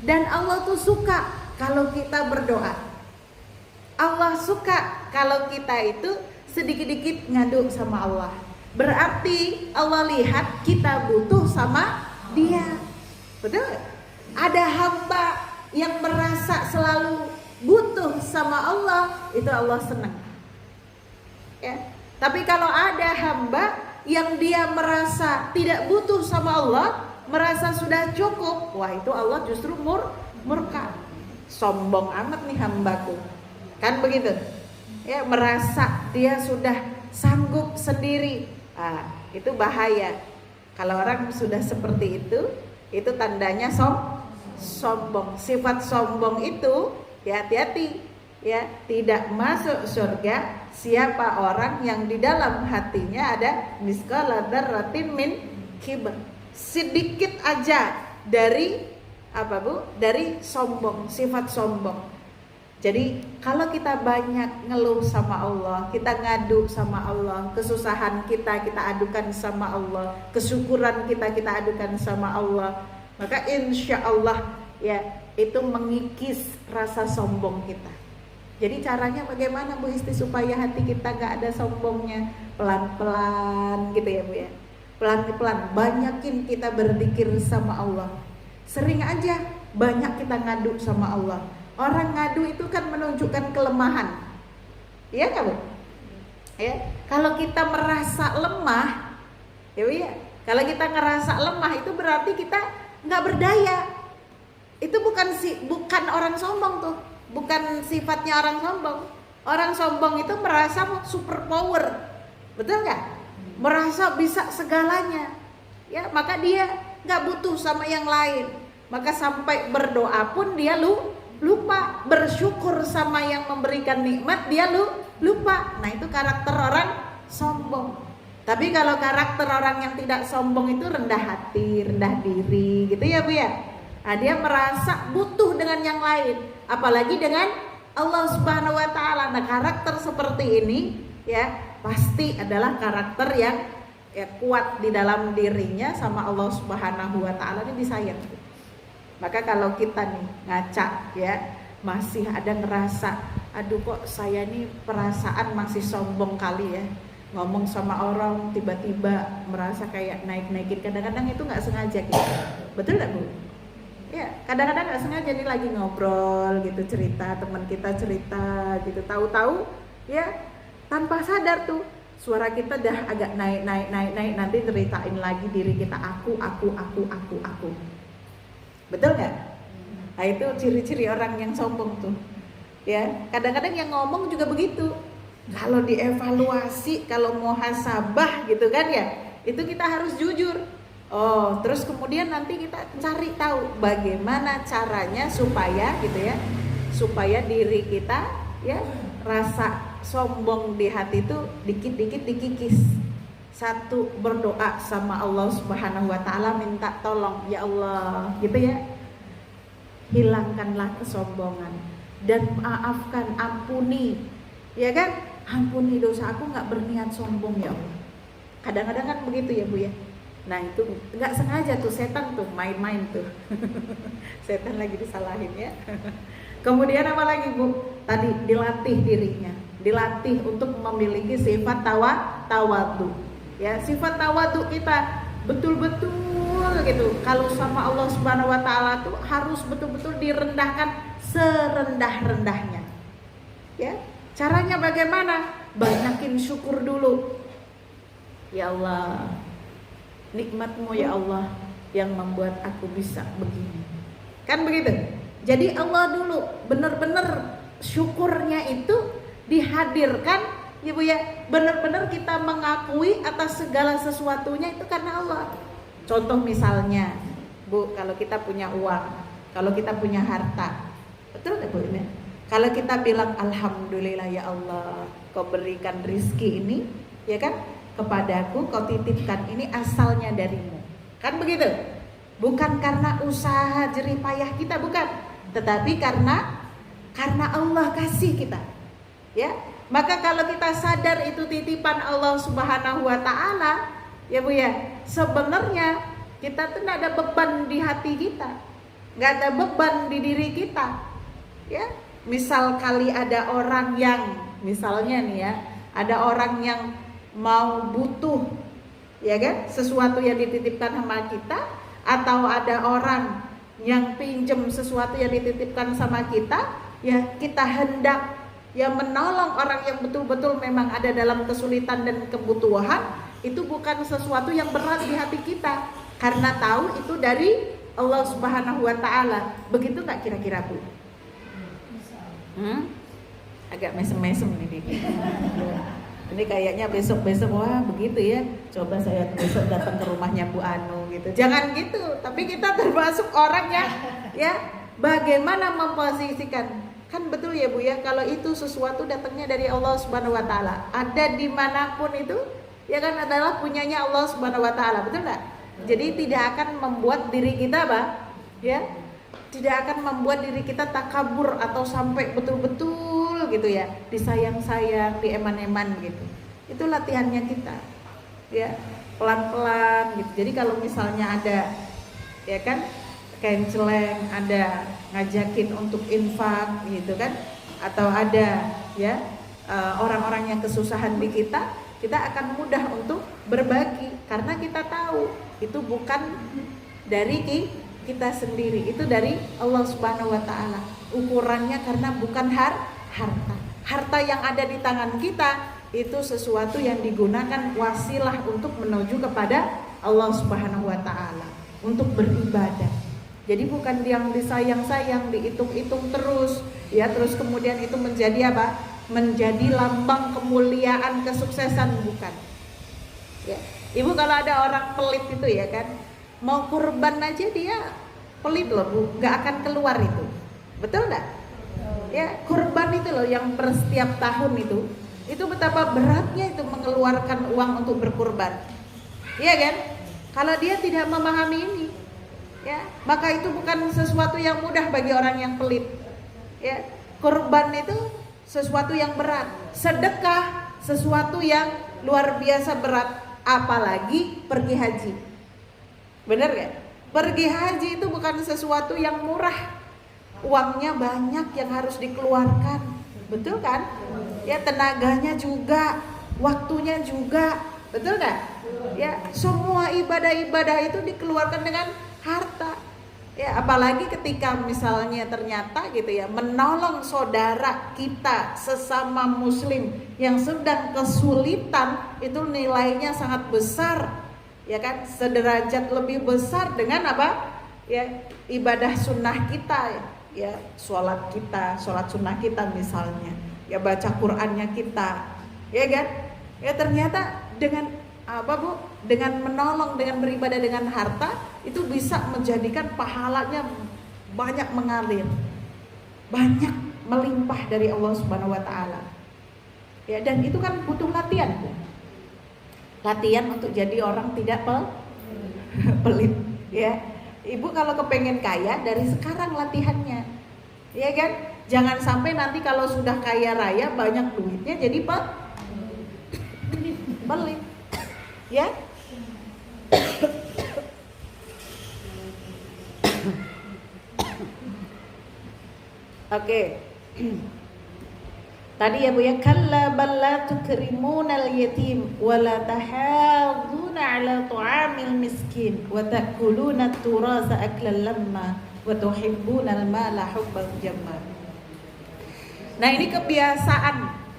Dan Allah tuh suka kalau kita berdoa. Allah suka kalau kita itu sedikit-dikit ngadu sama Allah. Berarti Allah lihat kita butuh sama Dia. Betul? Ada hamba yang merasa selalu butuh sama Allah, itu Allah senang. Ya. Tapi kalau ada hamba yang dia merasa tidak butuh sama Allah, merasa sudah cukup, wah itu Allah justru murka. Sombong amat nih hambaku. Kan begitu? Ya, merasa dia sudah sanggup sendiri. Ah, itu bahaya. Kalau orang sudah seperti itu tandanya sombong. Sifat sombong itu Ya, hati-hati ya, tidak masuk surga siapa orang yang di dalam hatinya ada misqala dzarratin min kibr. Sedikit aja dari apa Bu? Dari sombong, sifat sombong. Jadi kalau kita banyak ngeluh sama Allah, kita ngadu sama Allah, kesusahan kita adukan sama Allah, kesyukuran kita adukan sama Allah, maka insya Allah ya itu mengikis rasa sombong kita. Jadi caranya bagaimana Bu Isti supaya hati kita gak ada sombongnya? Pelan-pelan gitu ya Bu ya. Pelan-pelan banyakin kita berzikir sama Allah. Sering aja banyak kita ngadu sama Allah. Orang ngadu itu kan menunjukkan kelemahan. Iya kan Bu? Ya, kalau kita merasa lemah, ya Bu ya. Kalau kita ngerasa lemah itu berarti kita nggak berdaya. Itu bukan orang sombong tuh, bukan sifatnya orang sombong. Orang sombong itu merasa super power, betul nggak? Merasa bisa segalanya, ya maka dia nggak butuh sama yang lain. Maka sampai berdoa pun dia lupa, bersyukur sama yang memberikan nikmat dia lupa. Nah itu karakter orang sombong. Tapi kalau karakter orang yang tidak sombong itu rendah hati, rendah diri gitu ya Bu ya. Nah, dia merasa butuh dengan yang lain, apalagi dengan Allah Subhanahu wa taala. Nah, karakter seperti ini ya pasti adalah karakter yang ya kuat di dalam dirinya sama Allah Subhanahu wa taala, ini disayang. Maka kalau kita nih ngaca ya masih ada ngerasa aduh kok saya nih perasaan masih sombong kali ya, ngomong sama orang tiba-tiba merasa kayak naik-naikin, kadang-kadang itu nggak sengaja gitu. Betul nggak Bu? Ya kadang-kadang nggak sengaja nih lagi ngobrol gitu, cerita teman kita cerita gitu, tahu-tahu ya tanpa sadar tuh suara kita dah agak naik, nanti ceritain lagi diri kita aku. Betul nggak? Nah itu ciri-ciri orang yang sombong tuh. Ya, kadang-kadang yang ngomong juga begitu. Kalau dievaluasi, kalau muhasabah gitu kan ya, itu kita harus jujur. Oh, terus kemudian nanti kita cari tahu bagaimana caranya supaya gitu ya, supaya diri kita ya rasa sombong di hati itu dikit-dikit dikikis. Satu, berdoa sama Allah Subhanahu wa taala, minta tolong ya Allah gitu ya, hilangkanlah kesombongan dan maafkan, ampuni ya kan, ampuni dosa aku, nggak berniat sombong ya Allah. Kadang-kadang kan begitu ya Bu ya. Nah itu nggak sengaja tuh, setan tuh main-main tuh setan lagi disalahin ya. Kemudian apa lagi Bu? Tadi dilatih dirinya, dilatih untuk memiliki sifat tawadu. Ya, sifat tawadu kita betul-betul gitu. Kalau sama Allah Subhanahu wa taala tuh harus betul-betul direndahkan serendah-rendahnya. Ya, caranya bagaimana? Banyakin syukur dulu. Ya Allah, nikmat-Mu ya Allah yang membuat aku bisa begini. Kan begitu? Jadi Allah dulu benar-benar syukurnya itu dihadirkan ya Bu ya, benar-benar kita mengakui atas segala sesuatunya itu karena Allah. Contoh misalnya Bu, kalau kita punya uang, kalau kita punya harta, betul nggak Bu ini? Kalau kita bilang alhamdulillah ya Allah, Kau berikan rizki ini, ya kan, kepadaku, Kau titipkan ini asalnya darimu, kan begitu? Bukan karena usaha jerih payah kita, bukan, tetapi karena Allah kasih kita, ya. Maka kalau kita sadar itu titipan Allah Subhanahu wa taala, ya Bu ya, sebenarnya kita tuh nggak ada beban di hati kita, nggak ada beban di diri kita. Ya, misal kali ada orang yang, misalnya nih ya, ada orang yang mau butuh, ya kan, sesuatu yang dititipkan sama kita, atau ada orang yang pinjem sesuatu yang dititipkan sama kita, ya kita hendak yang menolong orang yang betul-betul memang ada dalam kesulitan dan kebutuhan, itu bukan sesuatu yang berat di hati kita, karena tahu itu dari Allah Subhanahu wa taala. Begitu nggak kira-kira Bu? Agak mesem-mesem ini. Ini kayaknya besok-besok wah begitu ya. Coba saya besok datang ke rumahnya Bu Anu gitu. Jangan gitu, tapi kita termasuk orang yang ya bagaimana memposisikan Kan betul ya Bu ya, kalau itu sesuatu datangnya dari Allah Subhanahu wa taala, ada dimanapun itu ya kan adalah punyanya Allah Subhanahu wa taala, betul enggak? Jadi tidak akan membuat diri kita apa? Ya, tidak akan membuat diri kita takabur atau sampai betul-betul gitu ya, disayang-sayang, dieman-eman gitu. Itu latihannya kita. Ya, pelan-pelan gitu. Jadi kalau misalnya ada ya kan kain celeng, ada ngajakin untuk infak gitu kan, atau ada ya orang-orang yang kesusahan di kita akan mudah untuk berbagi karena kita tahu itu bukan dari kita sendiri, itu dari Allah Subhanahu wa taala. Ukurannya karena bukan harta. Harta yang ada di tangan kita itu sesuatu yang digunakan wasilah untuk menuju kepada Allah Subhanahu wa taala, untuk beribadah. Jadi bukan yang disayang-sayang, dihitung-hitung terus, ya terus kemudian itu menjadi apa? Menjadi lambang kemuliaan, kesuksesan, bukan. Ya. Ibu kalau ada orang pelit itu ya kan, mau kurban aja dia pelit loh Bu, nggak akan keluar itu, betul nggak? Ya kurban itu loh yang per setiap tahun itu betapa beratnya itu mengeluarkan uang untuk berkurban, iya kan? Kalau dia tidak memahami ini, ya maka itu bukan sesuatu yang mudah bagi orang yang pelit. Ya, kurban itu sesuatu yang berat, sedekah sesuatu yang luar biasa berat, apalagi pergi haji. Bener gak? Pergi haji itu bukan sesuatu yang murah, uangnya banyak yang harus dikeluarkan, betul kan? Ya tenaganya juga, waktunya juga, betul gak? Ya semua ibadah-ibadah itu dikeluarkan dengan harta. Ya apalagi ketika misalnya ternyata gitu ya menolong saudara kita sesama muslim yang sedang kesulitan, itu nilainya sangat besar, ya kan? Sederajat lebih besar dengan apa? Ya ibadah sunnah kita, ya sholat kita, sholat sunnah kita misalnya, ya baca Qur'annya kita, ya kan? Ya ternyata dengan apa Bu? Dengan menolong, dengan beribadah dengan harta itu bisa menjadikan pahalanya banyak mengalir, banyak melimpah dari Allah Subhanahu wa taala. Ya dan itu kan butuh latihan Bu. Latihan untuk jadi orang tidak pelit, ya. Ibu kalau kepengen kaya dari sekarang latihannya. Ya kan? Jangan sampai nanti kalau sudah kaya raya banyak duitnya jadi pelit. Ya. Oke. Tadi ya Bu ya, kalla bal la tukrimunal yatim wa la tahadduna ala tu'amil miskin wa ta'kuluna at-turasa aklan lamma wa tuhibbunal mala hubban jamma. Nah, ini kebiasaan.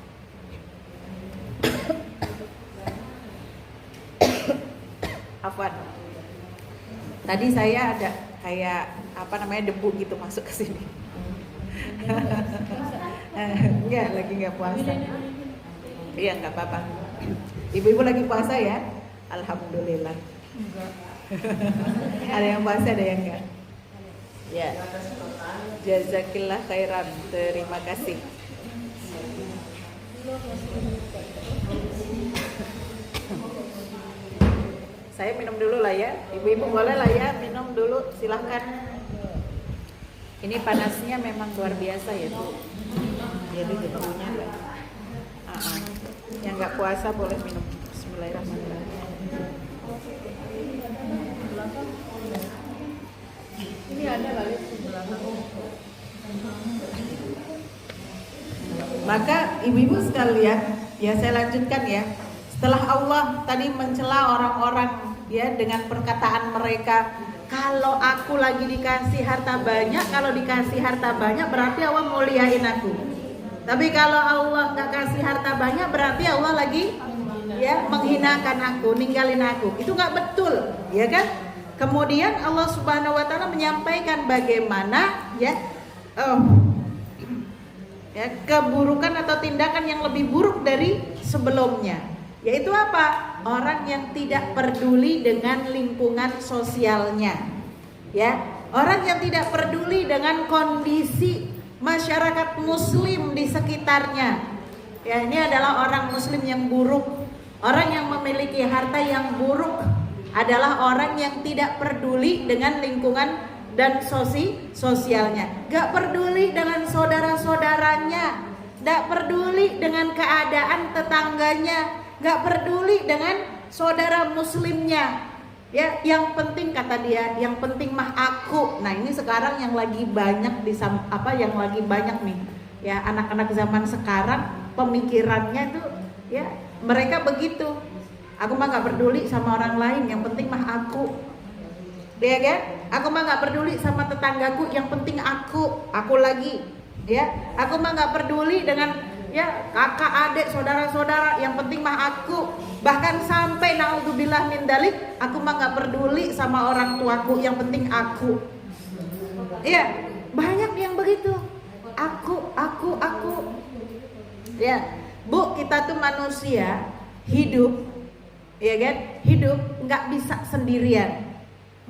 Afwan. Tadi saya ada kayak apa namanya debu gitu masuk ke sini. Enggak, lagi enggak puasa. Iya, enggak apa-apa. Ibu-ibu lagi puasa ya? Alhamdulillah. Ada yang puasa, ada yang enggak? Ya. Jazakillah khairan. Terima kasih. Saya minum dulu lah ya. Ibu-ibu boleh lah ya minum dulu, silahkan. Ini panasnya memang luar biasa ya Bu. Jadi debunya yang nggak puasa boleh minum. Bismillahirrahmanirrahim. Ini ada kali Maka ibu-ibu sekalian, ya saya lanjutkan ya. Setelah Allah tadi mencela orang-orang ya dengan perkataan mereka, kalau aku lagi dikasih harta banyak, kalau dikasih harta banyak berarti Allah muliain aku. Tapi kalau Allah nggak kasih harta banyak berarti Allah lagi ya menghinakan aku, ninggalin aku. Itu nggak betul, ya kan? Kemudian Allah Subhanahu wa taala menyampaikan bagaimana ya keburukan atau tindakan yang lebih buruk dari sebelumnya. Yaitu apa? Orang yang tidak peduli dengan lingkungan sosialnya. Ya, orang yang tidak peduli dengan kondisi masyarakat muslim di sekitarnya. Ya, ini adalah orang muslim yang buruk. Orang yang memiliki harta yang buruk adalah orang yang tidak peduli dengan lingkungan dan sosialnya. Gak peduli dengan saudara-saudaranya, gak peduli dengan keadaan tetangganya, gak peduli dengan saudara muslimnya. Ya, yang penting kata dia, yang penting mah aku. Nah, ini sekarang yang lagi banyak yang lagi banyak nih. Ya, anak-anak zaman sekarang pemikirannya itu ya mereka begitu. Aku mah gak peduli sama orang lain, yang penting mah aku. Ya kan? Aku mah gak peduli sama tetanggaku, yang penting aku lagi. Ya, aku mah gak peduli dengan ya kakak, adik, saudara-saudara, yang penting mah aku. Bahkan sampai naudzubillah min dalik, aku mah gak peduli sama orang tuaku, yang penting aku. Iya, banyak yang begitu. Aku. Ya, Bu, kita tuh manusia hidup, ya kan? Hidup nggak bisa sendirian.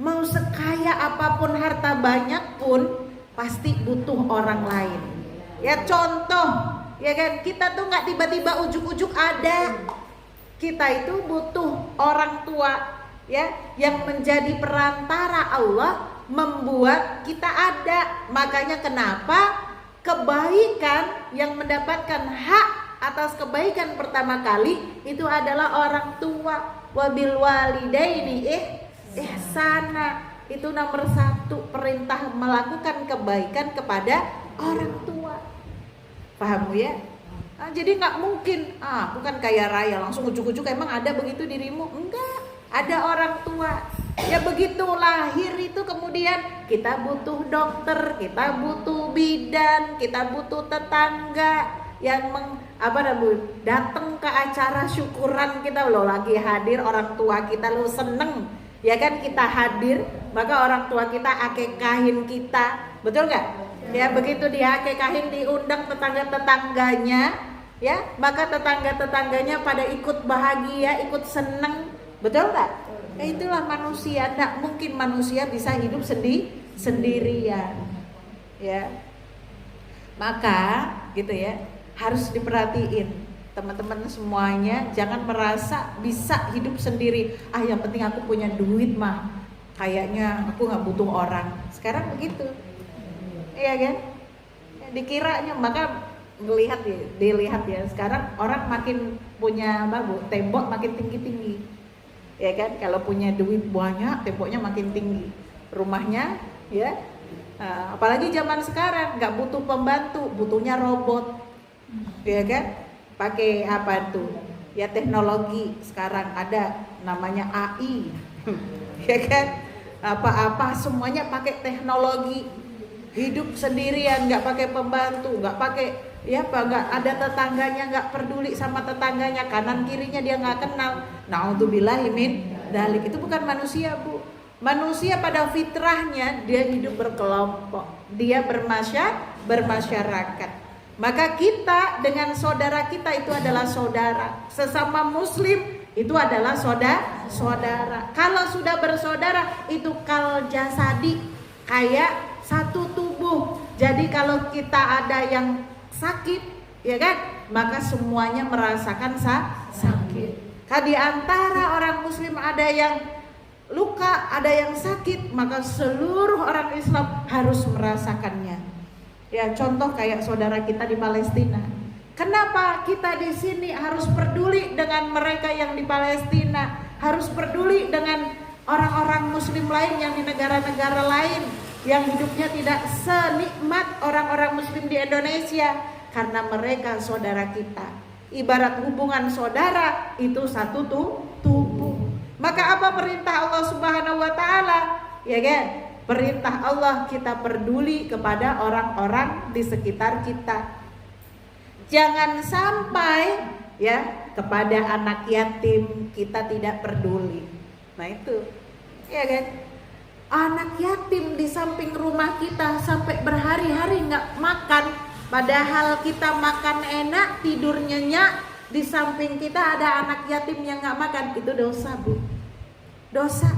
Mau sekaya apapun harta banyak pun pasti butuh orang lain. Ya contoh, ya kan? Kita tuh nggak tiba-tiba ujuk-ujuk ada. Kita itu butuh orang tua, ya, yang menjadi perantara Allah membuat kita ada. Makanya kenapa kebaikan yang mendapatkan hak atas kebaikan pertama kali itu adalah orang tua. Wabil walidaini ihsana, itu nomor 1, perintah melakukan kebaikan kepada orang tua. Paham ya? Jadi nggak mungkin aku kan kaya raya langsung ujuk-ujuk emang ada begitu dirimu. Enggak, ada orang tua. Ya begitu lahir itu kemudian kita butuh dokter, kita butuh bidan, kita butuh tetangga yang datang ke acara syukuran kita, loh lagi hadir orang tua kita, lo seneng ya kan kita hadir, maka orang tua kita akekahin kita, betul nggak? Ya begitu dia akekahin diundang tetangga-tetangganya, ya maka tetangga-tetangganya pada ikut bahagia, ikut seneng, betul nggak? Ya itulah manusia, tidak mungkin manusia bisa hidup sendirian, ya. Maka gitu ya, harus diperhatiin teman-teman semuanya, jangan merasa bisa hidup sendiri. Yang penting aku punya duit mah, kayaknya aku nggak butuh orang. Sekarang begitu, iya kan? Ya, dikiranya, maka dilihat ya. Sekarang orang makin punya tembok makin tinggi-tinggi. Ya kan, kalau punya duit banyak, temboknya makin tinggi rumahnya, ya. Apalagi zaman sekarang nggak butuh pembantu, butuhnya robot, ya kan? Pakai apa tuh? Ya teknologi sekarang ada namanya AI, ya kan? Apa-apa semuanya pakai teknologi. Hidup sendirian, nggak pakai pembantu, nggak pakai nggak ada tetangganya, nggak peduli sama tetangganya, kanan kirinya dia nggak kenal. Naudzubillahi min dzalik. Itu bukan manusia, Bu. Manusia pada fitrahnya dia hidup berkelompok, dia bermasyarakat. Maka kita dengan saudara kita itu adalah saudara. Sesama muslim itu adalah saudara. Kalau sudah bersaudara itu kal jasadi, kayak satu tubuh. Jadi kalau kita ada yang sakit, ya kan, maka semuanya merasakan sakit. Di antara orang muslim ada yang luka, ada yang sakit, maka seluruh orang Islam harus merasakannya. Ya contoh kayak saudara kita di Palestina. Kenapa kita di sini harus peduli dengan mereka yang di Palestina, harus peduli dengan orang-orang muslim lain yang di negara-negara lain yang hidupnya tidak senikmat orang-orang muslim di Indonesia? Karena mereka saudara kita. Ibarat hubungan saudara itu satu tubuh. Maka apa perintah Allah Subhanahu wa taala? Ya kan? Perintah Allah kita peduli kepada orang-orang di sekitar kita. Jangan sampai ya kepada anak yatim kita tidak peduli. Nah itu, ya kan? Anak yatim di samping rumah kita sampai berhari-hari nggak makan, padahal kita makan enak, tidur nyenyak, di samping kita ada anak yatim yang nggak makan. Itu dosa, Bu. Dosa.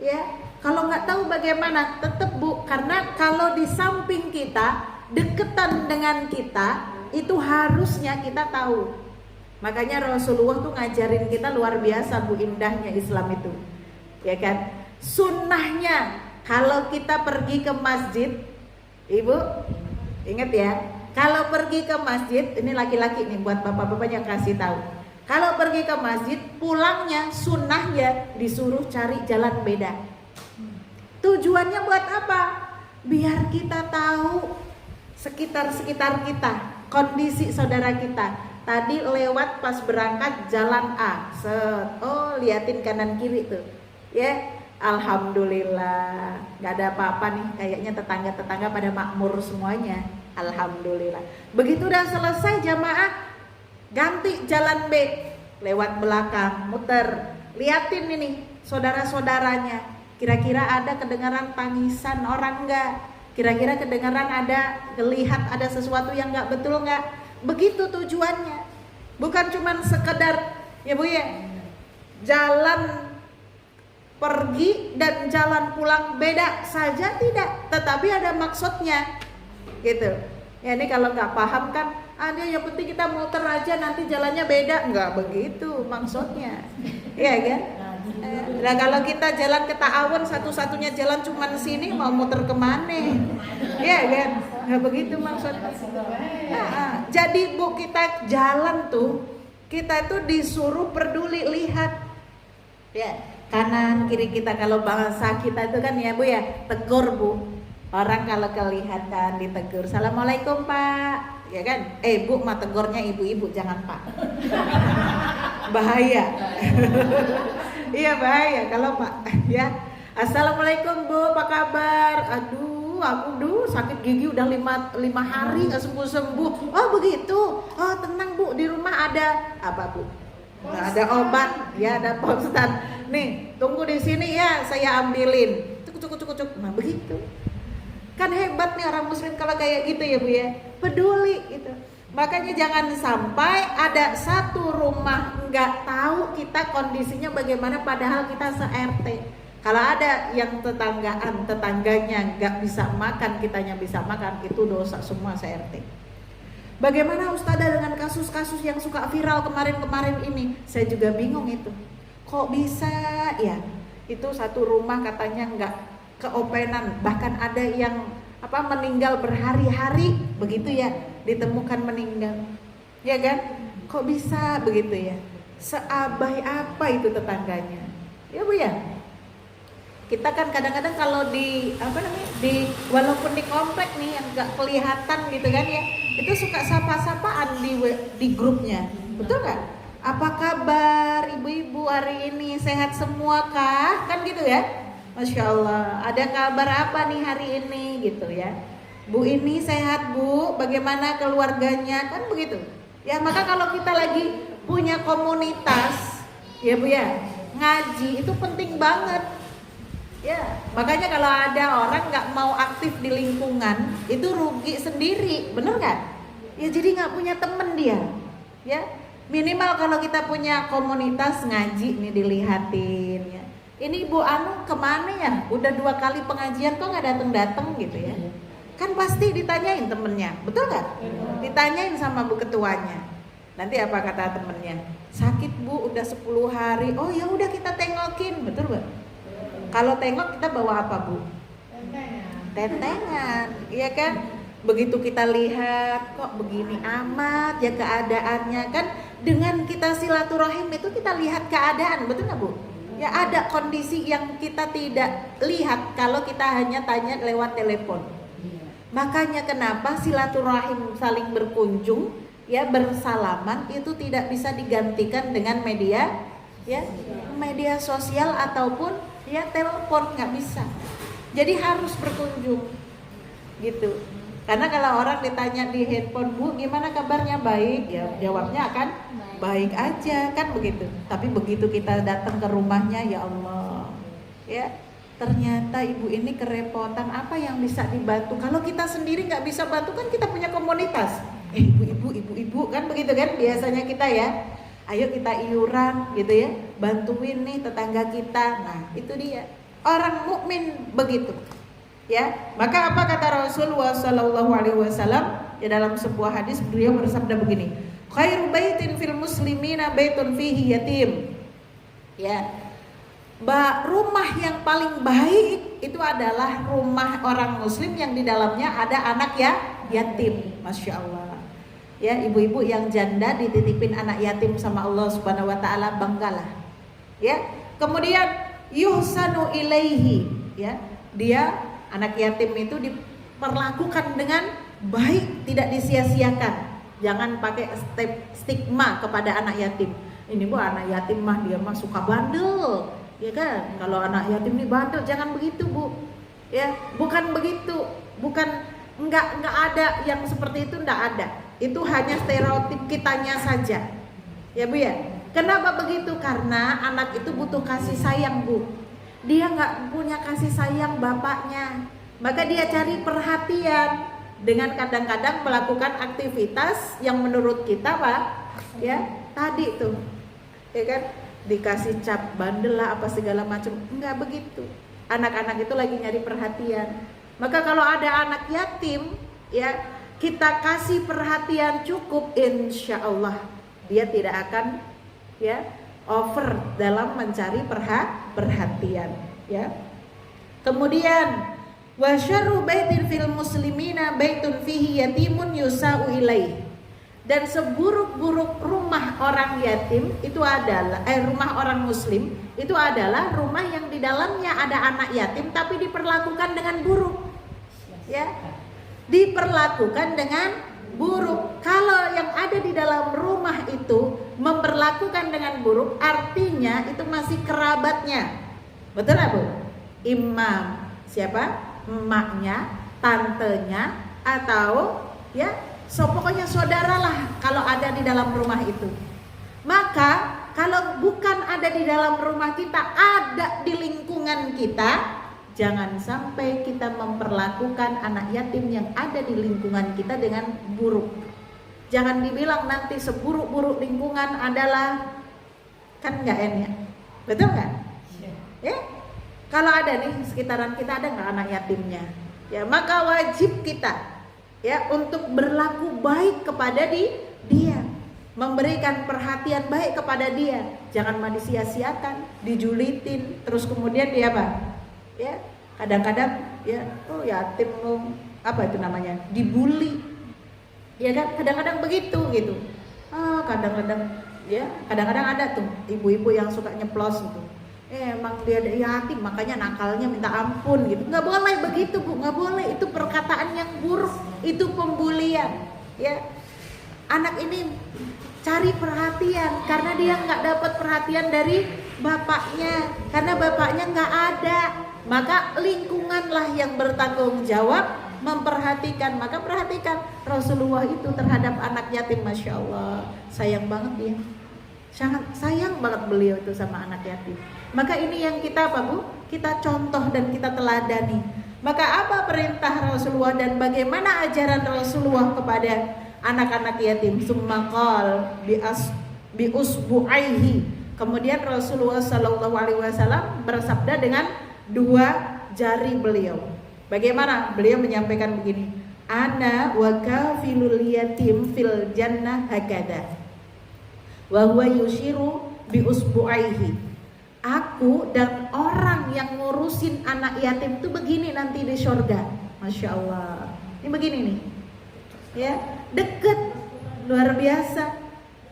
Ya, kalau nggak tahu bagaimana, tetap, Bu, karena kalau di samping kita deketan dengan kita, itu harusnya kita tahu. Makanya Rasulullah tuh ngajarin kita luar biasa Bu, indahnya Islam itu, ya kan? Sunnahnya kalau kita pergi ke masjid, Ibu ingat ya, kalau pergi ke masjid, ini laki-laki nih buat bapak-bapak yang kasih tahu. Kalau pergi ke masjid, pulangnya sunnahnya disuruh cari jalan beda. Tujuannya buat apa? Biar kita tahu sekitar-sekitar kita, kondisi saudara kita. Tadi lewat pas berangkat jalan A, oh liatin kanan kiri tuh, ya. Alhamdulillah, nggak ada apa-apa nih, kayaknya tetangga-tetangga pada makmur semuanya. Alhamdulillah. Begitu udah selesai jamaah, ganti jalan B, lewat belakang, muter, liatin ini saudara-saudaranya. Kira-kira ada kedengaran tangisan orang nggak? Kira-kira kedengaran ada, lihat ada sesuatu yang nggak betul nggak? Begitu tujuannya. Bukan cuman sekedar ya Bu ya, jalan pergi dan jalan pulang beda saja, tidak, tetapi ada maksudnya gitu ya. Ini kalau nggak paham kan, ada yang penting kita muter aja nanti jalannya beda, nggak begitu maksudnya, ya kan? Nah kalau kita jalan ke Ta'awun, satu-satunya jalan cuma sini, mau muter kemana, ya kan? Nggak begitu maksudnya. Jadi Bu, kita jalan tuh, kita tuh disuruh peduli, lihat ya kanan kiri kita. Kalau bahasa kita itu kan ya Bu ya, tegur Bu. Orang kalau kelihatan ditegur, Assalamualaikum Pak, ya kan? Bu mah tegurnya ibu-ibu, jangan Pak. Bahaya. Iya bahaya kalau Pak ya. Assalamualaikum Bu, apa kabar? Aduh, aku sakit gigi udah 5 hari nggak sembuh-sembuh. Oh begitu. Oh tenang Bu, di rumah ada apa Bu? Nah, ada obat, ya ada Pak Ustadz. Nih, tunggu di sini ya, saya ambilin. Cuk. Nah, begitu. Kan hebat nih orang muslim kalau kayak gitu ya Bu ya. Peduli gitu. Makanya jangan sampai ada satu rumah nggak tahu kita kondisinya bagaimana padahal kita se-RT. Kalau ada yang tetangganya nggak bisa makan, kitanya bisa makan, itu dosa semua se-RT. Bagaimana Ustazah dengan kasus-kasus yang suka viral kemarin-kemarin ini? Saya juga bingung itu. Kok bisa ya? Itu satu rumah katanya nggak keopenan, bahkan ada yang meninggal berhari-hari begitu ya, ditemukan meninggal. Ya kan? Kok bisa begitu ya? Seabai apa itu tetangganya? Ya Bu ya. Kita kan kadang-kadang kalau di walaupun di komplek nih yang nggak kelihatan gitu kan ya, itu suka sapa-sapaan di grupnya, betul nggak? Apa kabar ibu-ibu hari ini, sehat semua kah? Kan gitu ya, Masya Allah. Ada kabar apa nih hari ini gitu ya? Bu ini sehat Bu, bagaimana keluarganya, kan begitu? Ya maka kalau kita lagi punya komunitas, ya Bu ya, ngaji itu penting banget. Ya, makanya kalau ada orang nggak mau aktif di lingkungan, itu rugi sendiri, bener nggak? Ya jadi nggak punya temen dia, ya minimal kalau kita punya komunitas ngaji nih dilihatin ya. Ini Bu Anu kemana ya? Udah 2 kali pengajian kok nggak dateng gitu ya? Kan pasti ditanyain temennya, betul nggak? Ditanyain sama Bu ketuanya. Nanti apa kata temennya? Sakit Bu, udah 10 hari. Oh ya udah kita tengokin, betul nggak? Kalau tengok kita bawa apa Bu? Tentengan, iya kan? Begitu kita lihat kok begini amat ya keadaannya kan, dengan kita silaturahim itu kita lihat keadaan, betul nggak Bu? Ya ada kondisi yang kita tidak lihat kalau kita hanya tanya lewat telepon. Makanya kenapa silaturahim saling berkunjung ya, bersalaman itu tidak bisa digantikan dengan media ya, media sosial ataupun ya telepon, nggak bisa. Jadi harus berkunjung gitu. Karena kalau orang ditanya di handphone, Bu gimana kabarnya, baik, ya jawabnya akan baik aja kan begitu. Tapi begitu kita datang ke rumahnya, ya Allah ya ternyata ibu ini kerepotan, apa yang bisa dibantu. Kalau kita sendiri nggak bisa bantu kan kita punya komunitas, ibu-ibu kan begitu kan biasanya kita ya. Ayo kita iuran gitu ya, bantuin nih tetangga kita. Nah itu dia, orang mukmin begitu Ya, maka apa kata Rasulullah Shallallahu Alaihi Wasallam? Ya, dalam sebuah hadis beliau bersabda begini, khairu baitin fil muslimina baitun fihi yatim. Ya, rumah yang paling baik itu adalah rumah orang muslim yang di dalamnya ada anak yatim. Masya Allah. Ya, ibu-ibu yang janda dititipin anak yatim sama Allah Subhanahu Wa Taala, banggalah. Ya, kemudian yuhsanu ilaihi. Ya, dia anak yatim itu diperlakukan dengan baik, tidak disia-siakan. Jangan pakai stigma kepada anak yatim. Ini bu, anak yatim mah dia mah suka bandel, ya kan? Kalau anak yatim ini bandel, jangan begitu bu. Ya, bukan begitu, enggak ada yang seperti itu, enggak ada. Itu hanya stereotip kitanya saja, ya bu ya. Kenapa begitu? Karena anak itu butuh kasih sayang bu. Dia nggak punya kasih sayang bapaknya, maka dia cari perhatian dengan kadang-kadang melakukan aktivitas yang menurut kita pak, ya tadi tuh, ya kan, dikasih cap bandel lah apa segala macam. Nggak begitu. Anak-anak itu lagi nyari perhatian. Maka kalau ada anak yatim, ya kita kasih perhatian cukup, insya Allah dia tidak akan ya over dalam mencari perhatian, ya. Kemudian wa syarru baitin fil muslimina baitun fihi yatimun yusa'u ilaih. Dan seburuk-buruk rumah orang yatim itu adalah rumah orang muslim itu adalah rumah yang di dalamnya ada anak yatim tapi diperlakukan dengan buruk. Ya. Diperlakukan dengan buruk. Kalau yang ada di dalam rumah itu memperlakukan dengan buruk, artinya itu masih kerabatnya. Betul nggak bu? Imam siapa? Emaknya, tantenya, atau ya pokoknya saudara lah kalau ada di dalam rumah itu. Maka kalau bukan ada di dalam rumah kita, ada di lingkungan kita, jangan sampai kita memperlakukan anak yatim yang ada di lingkungan kita dengan buruk. Jangan dibilang nanti seburuk-buruk lingkungan adalah, kan nggak enak, betul nggak? Ya, kalau ada nih sekitaran kita ada nggak anak yatimnya, ya maka wajib kita ya untuk berlaku baik kepada dia, memberikan perhatian baik kepada dia. Jangan malah disia-siakan, dijulitin, terus kemudian dia apa? Ya, kadang-kadang ya, oh yatim lo, apa itu namanya, dibully, ya kan, kadang-kadang begitu gitu. Kadang-kadang ya, kadang-kadang ada tuh ibu-ibu yang suka nyeplos gitu. Emang dia yatim makanya nakalnya minta ampun gitu. Nggak boleh begitu bu, nggak boleh. Itu perkataan yang buruk, itu pembulian. Ya, anak ini cari perhatian karena dia nggak dapat perhatian dari bapaknya, karena bapaknya nggak ada. Maka lingkunganlah yang bertanggung jawab memperhatikan. Maka perhatikan Rasulullah itu terhadap anak yatim, masya Allah, sayang banget dia, sangat sayang banget beliau itu sama anak yatim. Maka ini yang kita apa bu? Kita contoh dan kita teladani. Maka apa perintah Rasulullah dan bagaimana ajaran Rasulullah kepada anak-anak yatim? Sumaqal bi usbu'aihi. Kemudian Rasulullah Shallallahu Alaihi Wasallam bersabda dengan dua jari beliau. Bagaimana? Beliau menyampaikan begini, ana wa kafilul yatim fil jannah hakada wa huwa yushiru bi usbu'aihi. Aku dan orang yang ngurusin anak yatim itu begini nanti di surga. Masya Allah. Ini begini nih, ya, deket, luar biasa.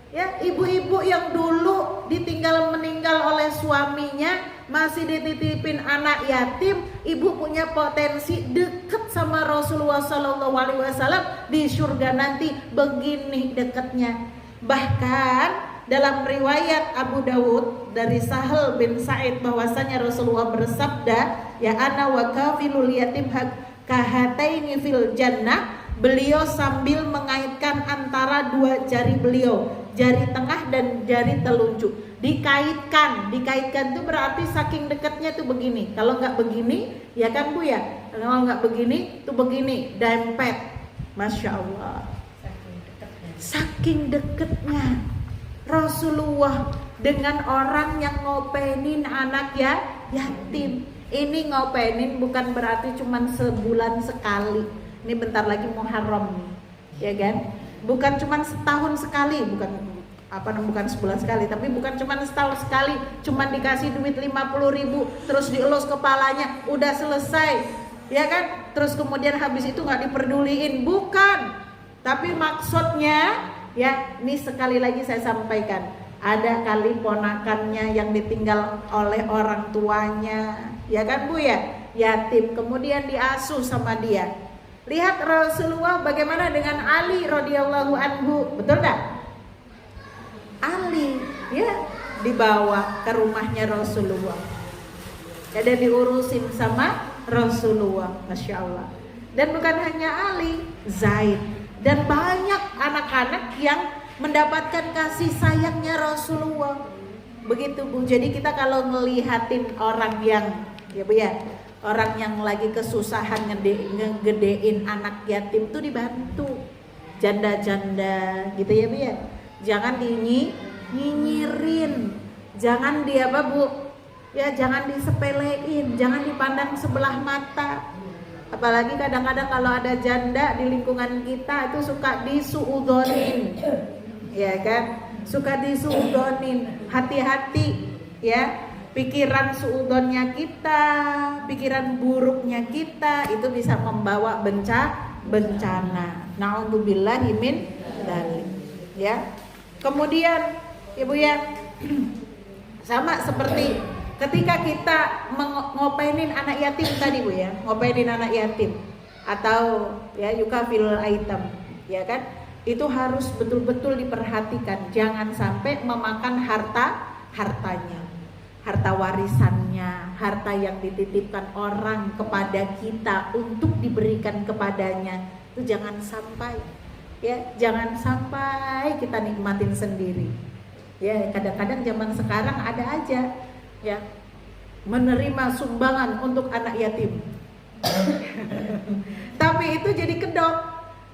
Ya, ibu-ibu yang dulu meninggal oleh suaminya, masih dititipin anak yatim, ibu punya potensi deket sama Rasulullah Sallallahu Alaihi Wasallam di surga nanti, begini deketnya. Bahkan dalam riwayat Abu Dawud dari Sahal bin Sa'id bahwasanya Rasulullah bersabda, ya ana wa kafilul yatim kahataini fil jannah. Beliau sambil mengaitkan antara dua jari beliau, jari tengah dan jari telunjuk, dikaitkan itu berarti saking dekatnya tuh begini. Kalau nggak begini ya kan bu ya, kalau nggak begini tuh begini, dempet. Masya Allah, saking dekatnya Rasulullah dengan orang yang ngopenin anak yatim. Ini ngopenin bukan berarti cuma sebulan sekali. Ini bentar lagi Muharram nih, ya kan? Bukan cuma setahun sekali, bukan sebulan sekali, tapi bukan cuma setahun sekali, cuma dikasih duit 50.000 terus dielus kepalanya, udah selesai, ya kan? Terus kemudian habis itu nggak diperduliin, bukan. Tapi maksudnya, ya, ini sekali lagi saya sampaikan, ada kali ponakannya yang ditinggal oleh orang tuanya, ya kan Bu ya, yatim, kemudian diasuh sama dia. Lihat Rasulullah bagaimana dengan Ali radhiyallahu anhu, betul nggak? Ali ya dibawa ke rumahnya Rasulullah, ada diurusin sama Rasulullah, masya Allah. Dan bukan hanya Ali, Zaid dan banyak anak-anak yang mendapatkan kasih sayangnya Rasulullah. Begitu Bu. Jadi kita kalau ngelihatin orang yang, ya Bu ya, orang yang lagi kesusahan ngegedein anak yatim tuh dibantu, janda-janda gitu ya Bu ya. Jangan nyinyirin, jangan Bu ya, jangan disepelein, jangan dipandang sebelah mata. Apalagi kadang-kadang kalau ada janda di lingkungan kita itu suka disuudonin, ya kan, suka disuudonin. Hati-hati ya, pikiran suudonnya kita, pikiran buruknya kita itu bisa membawa bencana. Na'udzubillahi min dzalik, ya. Kemudian Ibu ya, sama seperti ketika kita ngopenin anak yatim tadi Bu ya, ngopenin anak yatim atau ya yukafil aitam, ya kan, itu harus betul-betul diperhatikan, jangan sampai memakan hartanya, harta warisannya, harta yang dititipkan orang kepada kita untuk diberikan kepadanya, itu jangan sampai, ya, jangan sampai kita nikmatin sendiri. Ya, kadang-kadang zaman sekarang ada aja ya menerima sumbangan untuk anak yatim. Tapi itu jadi kedok,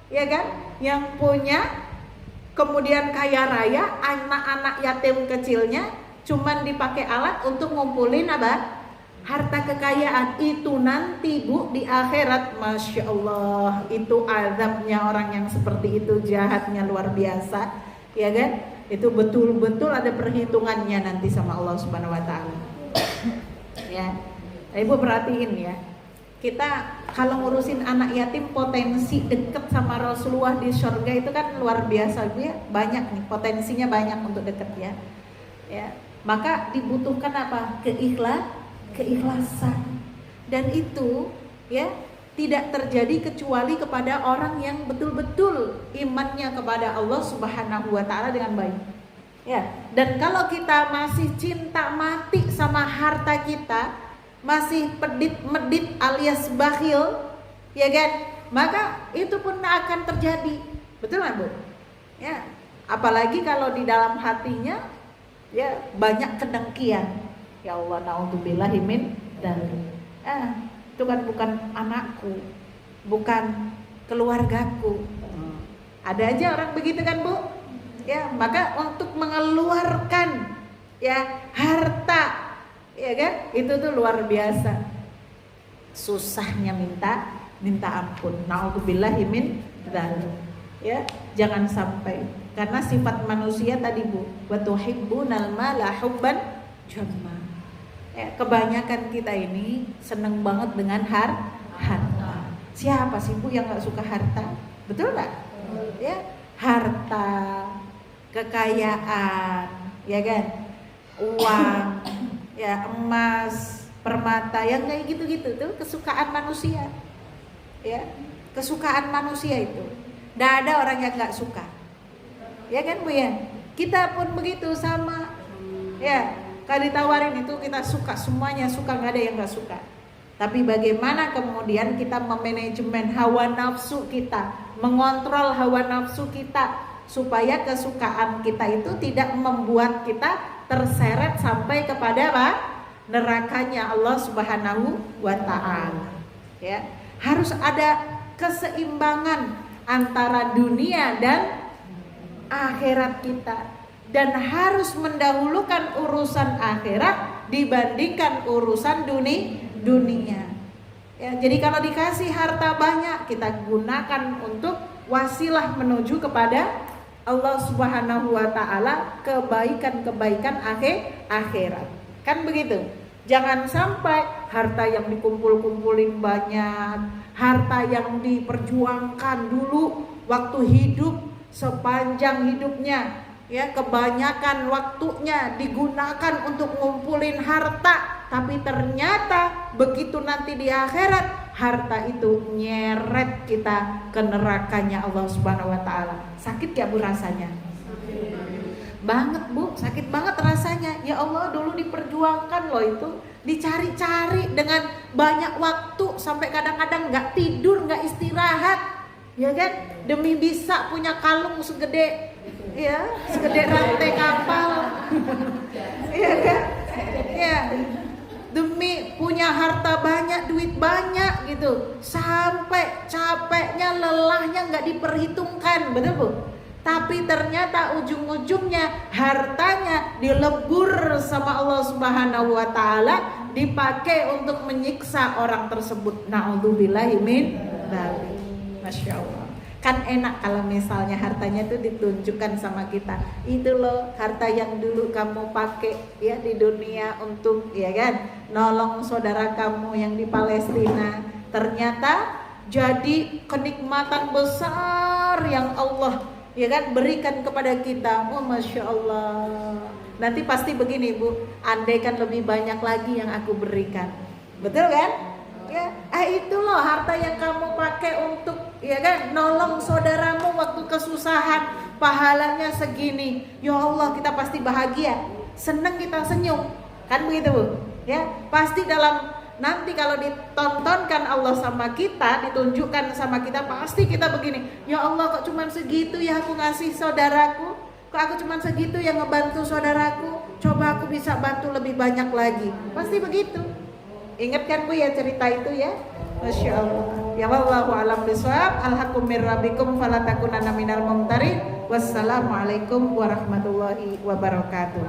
ya kan? Yang punya kemudian kaya raya, anak-anak yatim kecilnya cuman dipakai alat untuk ngumpulin apa? Harta kekayaan. Itu nanti Bu di akhirat, masya Allah, itu azabnya orang yang seperti itu, jahatnya luar biasa, ya kan? Itu betul-betul ada perhitungannya nanti sama Allah Subhanahu wa taala. Ya. Ibu perhatiin ya. Kita kalau ngurusin anak yatim, potensi deket sama Rasulullah di surga itu kan luar biasa Bu ya. Banyak nih, potensinya banyak untuk deket ya. Ya. Maka dibutuhkan apa? Keikhlasan. Dan itu ya tidak terjadi kecuali kepada orang yang betul-betul imannya kepada Allah Subhanahu wa taala dengan baik. Ya, dan kalau kita masih cinta mati sama harta kita, masih pedit-medit alias bakhil, ya kan? Maka itu pun akan terjadi. Betul nggak Bu? Ya, apalagi kalau di dalam hatinya ya banyak kedengkian. Ya Allah, naudzubillahi min dzalik. Itu kan bukan anakku, bukan keluargaku. Ada aja orang begitu kan Bu? Ya, maka untuk mengeluarkan ya harta, ya kan? Itu tuh luar biasa. Susahnya minta ampun. Nauzubillahi min dzalik. Ya, jangan sampai, karena sifat manusia tadi Bu, wa tuhibbunal mala hubban jamma. Ya, kebanyakan kita ini seneng banget dengan harta. Siapa sih Bu yang gak suka harta? Betul gak? Ya, harta, kekayaan, ya kan? Uang, ya, emas, permata, yang kayak gitu-gitu tuh kesukaan manusia. Ya, kesukaan manusia itu. Nggak ada orang yang gak suka. Ya kan Bu ya? Kita pun begitu sama. Ya. Kalau ditawarin itu kita suka, semuanya suka, nggak ada yang nggak suka. Tapi bagaimana kemudian kita memanajemen hawa nafsu kita, mengontrol hawa nafsu kita, supaya kesukaan kita itu tidak membuat kita terseret sampai kepada apa? Nerakanya Allah Subhanahu wa taala. Ya, harus ada keseimbangan antara dunia dan akhirat kita. Dan harus mendahulukan urusan akhirat dibandingkan urusan dunia. Ya, jadi kalau dikasih harta banyak, kita gunakan untuk wasilah menuju kepada Allah Subhanahu wa taala, kebaikan-kebaikan akhirat. Kan begitu? Jangan sampai harta yang dikumpul-kumpulin banyak, harta yang diperjuangkan dulu waktu hidup sepanjang hidupnya, ya kebanyakan waktunya digunakan untuk ngumpulin harta, tapi ternyata begitu nanti di akhirat harta itu nyeret kita ke nerakanya Allah Subhanahu wa taala. Sakit gak Bu rasanya? Banget Bu, sakit banget rasanya. Ya Allah, dulu diperjuangkan loh itu, dicari-cari dengan banyak waktu, sampai kadang-kadang gak tidur, gak istirahat, ya kan? Demi bisa punya kalung segede, ya, segede rantai kapal, ya kan? Ya, demi punya harta banyak, duit banyak gitu, sampai capeknya, lelahnya gak diperhitungkan, betul Bu? Tapi ternyata ujung-ujungnya hartanya dilebur sama Allah Subhanahu wa taala, dipakai untuk menyiksa orang tersebut. Na'udzubillahi min dzalik. Masya Allah. Kan enak kalau misalnya hartanya itu ditunjukkan sama kita. Itu loh harta yang dulu kamu pakai ya di dunia untuk, ya kan, nolong saudara kamu yang di Palestina. Ternyata jadi kenikmatan besar yang Allah, ya kan, berikan kepada kita. Oh Masya Allah. Nanti pasti begini Bu, andaikan lebih banyak lagi yang aku berikan. Betul kan? Ya, itu loh harta yang kamu pakai untuk, ya kan, nolong saudaramu waktu kesusahan, pahalanya segini. Ya Allah, kita pasti bahagia, senang, kita senyum. Kan begitu Bu? Ya, pasti dalam nanti kalau ditontonkan Allah sama kita, ditunjukkan sama kita, pasti kita begini, ya Allah kok cuman segitu ya aku ngasih saudaraku, kok aku cuman segitu yang ngebantu saudaraku, coba aku bisa bantu lebih banyak lagi. Pasti begitu. Ingat kan Bu ya cerita itu ya? Masya Allah. Ya wallahu a'lam bishawab. Alhaqum mir rabbikum fala takunanna minal mumtarin. Wassalamualaikum warahmatullahi wabarakatuh.